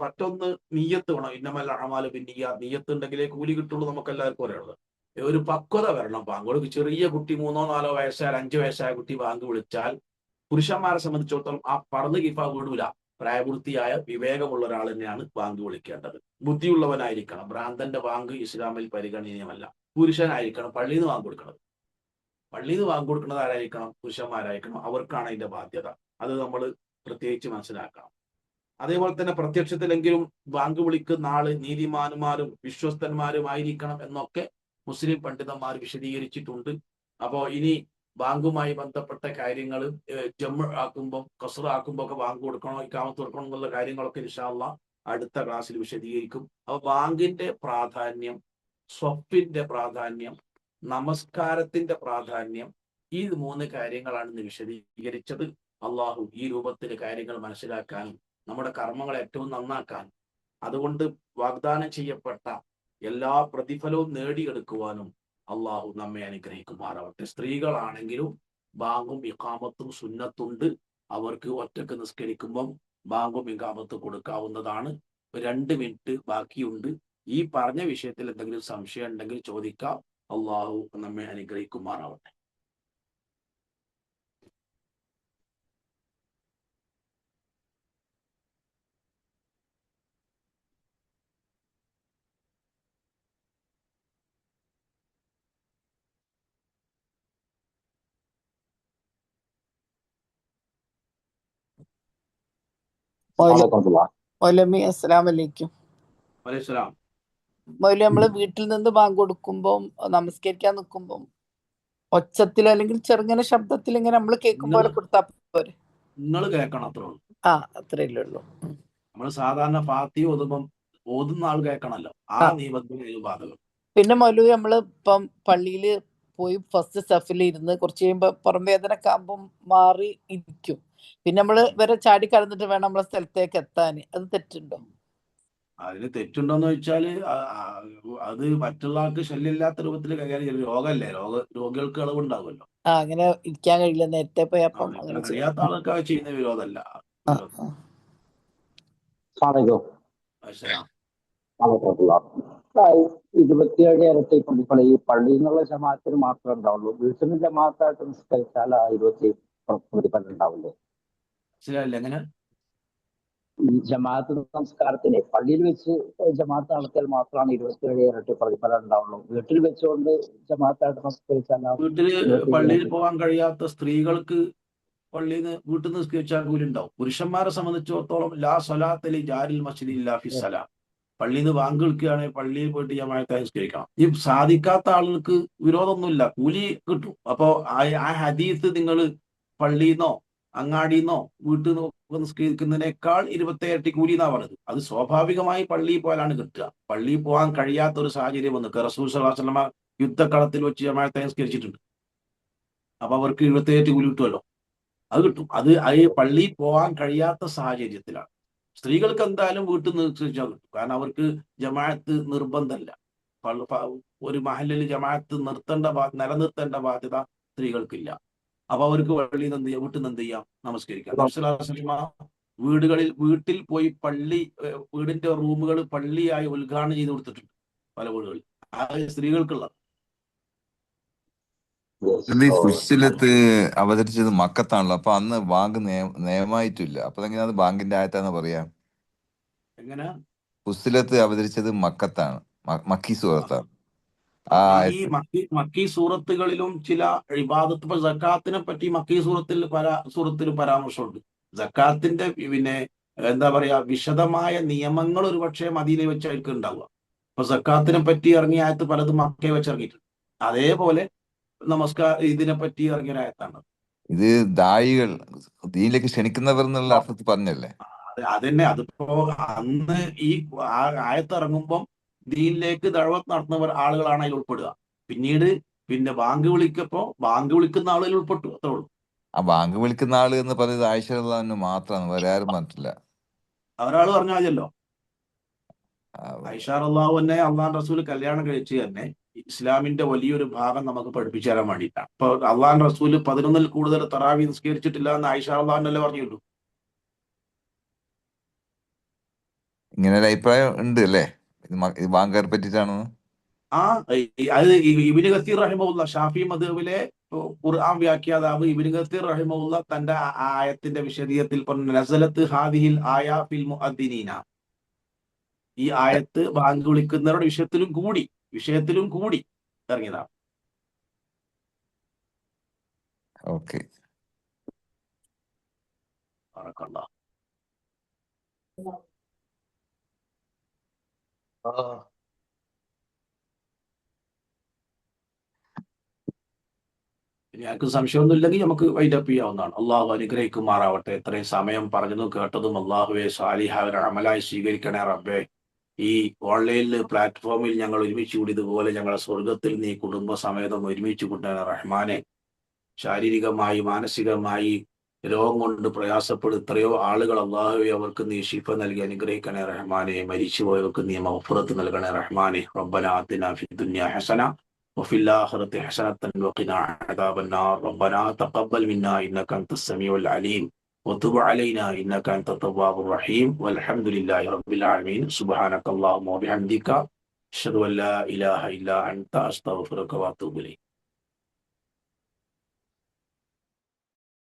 മറ്റൊന്ന്, നീയത്ത് വേണം. ഇന്നമൽ അഅ്മാലു ബിന്നിയ്യാത്ത്. നീയത്ത് ഉണ്ടെങ്കിലേ കൂലി കിട്ടുള്ളൂ. നമുക്ക് എല്ലാവർക്കും അറിയുള്ളത്. ഒരു പക്വത വരണം. ബാങ്ക് ഒരു ചെറിയ കുട്ടി 3-4 വയസ്സായ 5 വയസ്സായ കുട്ടി ബാങ്ക് വിളിച്ചാൽ പുരുഷന്മാരെ സംബന്ധിച്ചിടത്തോളം ആ പറന്ന് കിഫ വീടൂല. പ്രായപൂർത്തിയായ വിവേകമുള്ള ഒരാൾ തന്നെയാണ് ബാങ്ക് വിളിക്കേണ്ടത്. ബുദ്ധിയുള്ളവനായിരിക്കണം. ഭ്രാന്തന്റെ ബാങ്ക് ഇസ്ലാമിൽ പരിഗണനീയമല്ല. പുരുഷനായിരിക്കണം. പള്ളിയിൽ നിന്ന് ബാങ്ക് കൊടുക്കണം. പള്ളിയിൽ നിന്ന് ബാങ്ക് കൊടുക്കുന്നത് ആരായിരിക്കണം? പുരുഷന്മാരായിരിക്കണം. അവർക്കാണ് അതിന്റെ ബാധ്യത. അത് നമ്മൾ പ്രത്യേകിച്ച് മനസ്സിലാക്കണം. അതേപോലെ തന്നെ പ്രത്യക്ഷത്തിലെങ്കിലും ബാങ്ക് വിളിക്കുന്ന ആള് നീതിമാന്മാരും വിശ്വസ്തന്മാരുമായിരിക്കണം എന്നൊക്കെ മുസ്ലിം പണ്ഡിതന്മാർ വിശദീകരിച്ചിട്ടുണ്ട്. അപ്പോ ഇനി ബാങ്കുമായി ബന്ധപ്പെട്ട കാര്യങ്ങൾ ജമ്മ ആക്കുമ്പോൾ കസ്ർ ആക്കുമ്പോൾ ഒക്കെ ബാങ്ക് കൊടുക്കണോ ഇഖാമത്ത് കൊടുക്കണോ എന്നുള്ള കാര്യങ്ങളൊക്കെ ഇൻഷാ അല്ലാഹ് അടുത്ത ക്ലാസ്സിൽ വിശദീകരിക്കും. അപ്പൊ ബാങ്കിന്റെ പ്രാധാന്യം, സ്വപ്പിന്റെ പ്രാധാന്യം, നമസ്കാരത്തിന്റെ പ്രാധാന്യം, ഈ 3 കാര്യങ്ങളാണ് ഇന്ന് വിശദീകരിച്ചത്. അള്ളാഹു ഈ രൂപത്തിൽ കാര്യങ്ങൾ മനസ്സിലാക്കാനും നമ്മുടെ കർമ്മങ്ങൾ ഏറ്റവും നന്നാക്കാൻ, അതുകൊണ്ട് വാഗ്ദാനം ചെയ്യപ്പെട്ട എല്ലാ പ്രതിഫലവും നേടിയെടുക്കുവാനും അള്ളാഹു നമ്മെ അനുഗ്രഹിക്കുമാറാവട്ടെ. സ്ത്രീകളാണെങ്കിലും ബാങ്കും ഇഖാമത്തും സുന്നത്തുണ്ട്. അവർക്ക് ഒറ്റക്ക് നിസ്കരിക്കുമ്പം ബാങ്കും ഇഖാമത്തും കൊടുക്കാവുന്നതാണ്. 2 മിനിറ്റ് ബാക്കിയുണ്ട്. ഈ പറഞ്ഞ വിഷയത്തിൽ എന്തെങ്കിലും സംശയം ഉണ്ടെങ്കിൽ ചോദിക്കാം. അള്ളാഹു നമ്മെ അനുഗ്രഹിക്കുമാറാവട്ടെ. മൗലവി അസ്സലാമു അലൈക്കും. വലൈഹിസ്സലാം. മൗലവി, നമ്മള് വീട്ടിൽ നിന്ന് ബാങ്ക് കൊടുക്കുമ്പോൾ നമസ്കരിക്കാൻ നിൽക്കുമ്പോൾ ഒച്ചത്തിൽ അല്ലെങ്കിൽ ചെറുങ്ങനെ ശബ്ദത്തിൽ ഇങ്ങനെ നമ്മൾ കേൾക്കുമ്പോൾ കൊടുത്താ പോരെ? നിങ്ങൾ കേൾക്കണം, അത്രേ ഉള്ളൂ. അത്രയല്ലേ ഉള്ളൂ. നമ്മൾ സാധാരണ ഫാത്തിഹ ഓതുമ്പം ഓതുന്ന ആൾ കേൾക്കണല്ലോ. ആ നിബന്ധന ബാധകം. പിന്നെ മൗലവി, നമ്മള് ഇപ്പം പള്ളിയിൽ പോയി ഫസ്റ്റ് സ്റ്റെഫിൽ ഇരുന്ന് കുറച്ച് കഴിയുമ്പോൾ പുറം വേദന ഒക്കെ ആകുമ്പോൾ മാറി ഇരിക്കും. പിന്നെ നമ്മള് വരെ ചാടി കടന്നിട്ട് വേണം നമ്മളെ സ്ഥലത്തേക്ക് എത്താൻ. അത് തെറ്റുണ്ടോ? അതിന് തെറ്റുണ്ടോന്ന് ചോദിച്ചാല് അത് മറ്റുള്ള ആൾക്ക് ശല്യമില്ലാത്ത രൂപത്തിൽ കൈകാര്യം ചെയ്യും. രോഗമല്ലേ, രോഗികൾക്ക് ഇളവുണ്ടാവുമല്ലോ. അങ്ങനെ ഇരിക്കാൻ കഴിയില്ല, നേരത്തെ പോയി അപ്പം അങ്ങനെ അറിയാത്ത ആൾക്ക് ചെയ്യുന്ന വിരോധമല്ല. ഈ 27 ഇരട്ടി പ്രതിഫലം ഈ പള്ളിയിൽ നിന്നുള്ള ജമാഅത്തിന് മാത്രമേ ഉണ്ടാവുള്ളൂ. വീട്ടിൽ നിന്ന് ജമാഅത്തായിട്ട് നിസ്കരിച്ചാൽ 20 പ്രതിഫലം ഉണ്ടാവില്ലേ? മനസ്സിലായില്ല എങ്ങനെ? ഈ ജമാഅത്ത് സംസ്കാരത്തിന് പള്ളിയിൽ വെച്ച് ജമാഅത്ത് നടത്തിയാൽ മാത്രമാണ് 27 ഇരട്ടി പ്രതിഫലം ഉണ്ടാവുള്ളൂ. വീട്ടിൽ വെച്ചുകൊണ്ട് ജമാഅത്തായിട്ട് സംസ്കരിച്ചാൽ വീട്ടില് പള്ളിയിൽ പോകാൻ കഴിയാത്ത സ്ത്രീകൾക്ക് പള്ളിയിൽ നിന്ന് വീട്ടിൽ നിന്ന് നിസ്കരിച്ചാൽ കൂലി ഉണ്ടാവും. പുരുഷന്മാരെ സംബന്ധിച്ചിടത്തോളം ലാ സ്വലാത്തലി ജാരിൽ മസ്ജിദി ഇല്ലാ ഫി സലാം, പള്ളിയിൽ നിന്ന് ബാങ്ക് വിളിക്കുകയാണെങ്കിൽ പള്ളിയിൽ പോയിട്ട് ജമാഅത്തായി നിസ്കരിക്കണം. ഈ സാധിക്കാത്ത ആളുകൾക്ക് വിരോധമൊന്നുമില്ല, കൂലി കിട്ടും. അപ്പോ ആ ഹദീസ് നിങ്ങൾ പള്ളിയിൽ നിന്നോ അങ്ങാടിയിൽ നിന്നോ വീട്ടിൽ നിന്നോ നിസ്കരിക്കുന്നതിനേക്കാൾ 27 ഇരട്ടി കൂലി എന്നാ പറഞ്ഞത്. അത് സ്വാഭാവികമായി പള്ളിയിൽ പോയാലാണ് കിട്ടുക. പള്ളിയിൽ പോകാൻ കഴിയാത്ത ഒരു സാഹചര്യം വന്നു. റസൂൽ സ്വല്ലല്ലാഹു അലൈഹി വസല്ലം യുദ്ധക്കളത്തിൽ വെച്ച് ജമാഅത്തായി നിസ്കരിച്ചിട്ടുണ്ട്. അപ്പൊ അവർക്ക് 27 കൂലി കിട്ടുമല്ലോ, അത് കിട്ടും. അത് പള്ളിയിൽ പോകാൻ കഴിയാത്ത സാഹചര്യത്തിലാണ്. സ്ത്രീകൾക്ക് എന്തായാലും വീട്ടിൽ നിന്ന് നിസ്കരിച്ചാൽ കിട്ടും, കാരണം അവർക്ക് ജമാഅത്ത് നിർബന്ധമല്ല. ഒരു മഹല്ലിൽ ജമാഅത്ത് നിലനിർത്തേണ്ട ബാധ്യത സ്ത്രീകൾക്കില്ല. അപ്പൊ അവർക്ക് പള്ളിയിൽ നിന്ന് എന്ത് ചെയ്യാം, വീട്ടിൽ നിന്ന് എന്ത് ചെയ്യാം, നമസ്കരിക്കാം. നബി സല്ലല്ലാഹു അലൈഹി വസല്ലം വീട്ടിൽ പോയി വീടിന്റെ റൂമുകൾ പള്ളിയായി ഉദ്ഘാടനം ചെയ്ത് കൊടുത്തിട്ടുണ്ട് പല വീടുകളിൽ. അത് സ്ത്രീകൾക്കുള്ള. ഈ ഫുസ്സിലത്ത് അവതരിച്ചത് മക്കത്താണല്ലോ, അപ്പൊ അന്ന് ബാങ്ക് നിയമമായിട്ടില്ല. അപ്പൊ എങ്ങനെയാണ് ബാങ്കിന്റെ ആയത്താന്ന് പറയാ? എങ്ങനെ? ഫുസ്സിലത്ത് അവതരിച്ചത് മക്കത്താണ്, മക്കി സൂറത്താണ്. ഈ മക്കി സൂറത്തുകളിലും ചില ഇബാദത്ത്, ഇപ്പൊ സക്കാത്തിനെ പറ്റി മക്കി സൂറത്തിൽ പരാമർശമുണ്ട്. സക്കാത്തിന്റെ പിന്നെ എന്താ പറയാ, വിശദമായ നിയമങ്ങൾ ഒരു പക്ഷേ മദീനയിൽ വെച്ചായിരിക്കും ഉണ്ടാവുക. അപ്പൊ സക്കാത്തിനെ പറ്റി ഇറങ്ങിയ ആയത്ത് പലതും മക്കയെ വെച്ച് ഇറങ്ങിയിട്ടുണ്ട്. അതേപോലെ ഇതിനെ പറ്റി ഇറങ്ങിയ ആയത്താണ് ഇത്. ദായികൾ ദീനിലേക്ക് ക്ഷണിക്കുന്നവർ എന്നുള്ള അർത്ഥത്തിൽ പറഞ്ഞല്ലേ? അതന്നെ. അതിപ്പോ അന്ന് ഈ ആയത്ത് ഇറങ്ങുമ്പം ദീനിലേക്ക് ദഅവത്ത് നടത്തുന്നവർ ആളുകളാണ് അതിൽ ഉൾപ്പെടുക. പിന്നീട് ബാങ്ക് വിളിക്കുന്ന ആളുകൾ ഉൾപ്പെട്ടു, അത്രേ ഉള്ളൂ. ആ ബാങ്ക് വിളിക്കുന്ന ആള് എന്ന് പറയുന്നത് ആയിഷ റളിയല്ലാഹു മാത്രമാണ്, വേറെ ആരും പറഞ്ഞിട്ടില്ല. ഒരാൾ പറഞ്ഞാലോ, ആയിഷ റളിയല്ലാഹു അൻഹ അള്ളാഹുവിന്റെ റസൂൽ കല്യാണം കഴിച്ച് തന്നെ ഇസ്ലാമിന്റെ വലിയൊരു ഭാഗം നമുക്ക് പഠിപ്പിച്ചു തരാൻ വേണ്ടിയിട്ടാണ്. അപ്പൊ അള്ളാഹുവിന്റെ റസൂൽ 11-ൽ കൂടുതൽ തറാവി നിസ്കരിച്ചിട്ടില്ല എന്ന് ആയിഷ റളിയല്ലാഹു അൻഹ പറഞ്ഞുള്ളൂ. ഇങ്ങനെ ഒരു അഭിപ്രായം ഉണ്ട് അല്ലേ, ഇത് ബാങ്കുകാരെ പറ്റിയിട്ടാണെന്ന്? അത് ഇബ്നു കസീർ റഹിമഹുല്ലാഹ്, ഷാഫി മദ്ഹബിലെ ഖുർആൻ വ്യാഖ്യാതാവ് ഇബ്നു കസീർ റഹിമഹുല്ലാഹ് തന്റെ ആയത്തിന്റെ വിശദീകരണത്തിൽ പറഞ്ഞു, നസലത്ത് ഹാദിഹിൽ ആയ ഫിൽ മുഅദ്ദിനീന. ഈ ആയത്ത് ബാങ്ക് വിളിക്കുന്നവരുടെ വിഷയത്തിലും കൂടി ഇറങ്ങിയതാണ്. ഓക്കെ. ഞങ്ങൾക്ക് സംശയമൊന്നുമില്ലെങ്കിൽ നമുക്ക് വൈൻഡപ്പ് ചെയ്യാവുന്നതാണ്. അള്ളാഹു അനുഗ്രഹിക്കുമാറാവട്ടെ. ഇത്രയും സമയം പറഞ്ഞതും കേട്ടതും അള്ളാഹുവെ സാലിഹായ അമലായി സ്വീകരിക്കണേ റബ്ബേ. ഈ ഓൺലൈനിൽ പ്ലാറ്റ്ഫോമിൽ ഞങ്ങൾ ഒരുമിച്ച് കൂടിയതുപോലെ ഞങ്ങളെ സ്വർഗത്തിൽ നീ കുടുംബസമേതം ഒരുമിച്ച് കൂട്ടണേ റഹ്മാനെ. ശാരീരികമായി മാനസികമായി രോഗം കൊണ്ട് പ്രയാസപ്പെടും എത്രയോ ആളുകൾ, അള്ളാഹുവെ അവർക്ക് നീ ശിഫ നൽകി അനുഗ്രഹിക്കണേ റഹ്മാനെ. മരിച്ചുപോയവർക്ക് നീ മഗ്ഫിറത്ത് നൽകണേ റഹ്മാനെ. റബ്ബനാ ആതിനാ ഫിദ്ദുനിയാ ഹസന وفي الآخرة حسنة وقنا عذاب النار. ربنا تقبل منا إنك أنت السميع العليم وتب علينا إنك أنت التواب الرحيم والحمد لله رب العالمين. سبحانك اللهم وبحمدك أشهد أن لا إله إلا أنت أستغفرك وأتوب إليك.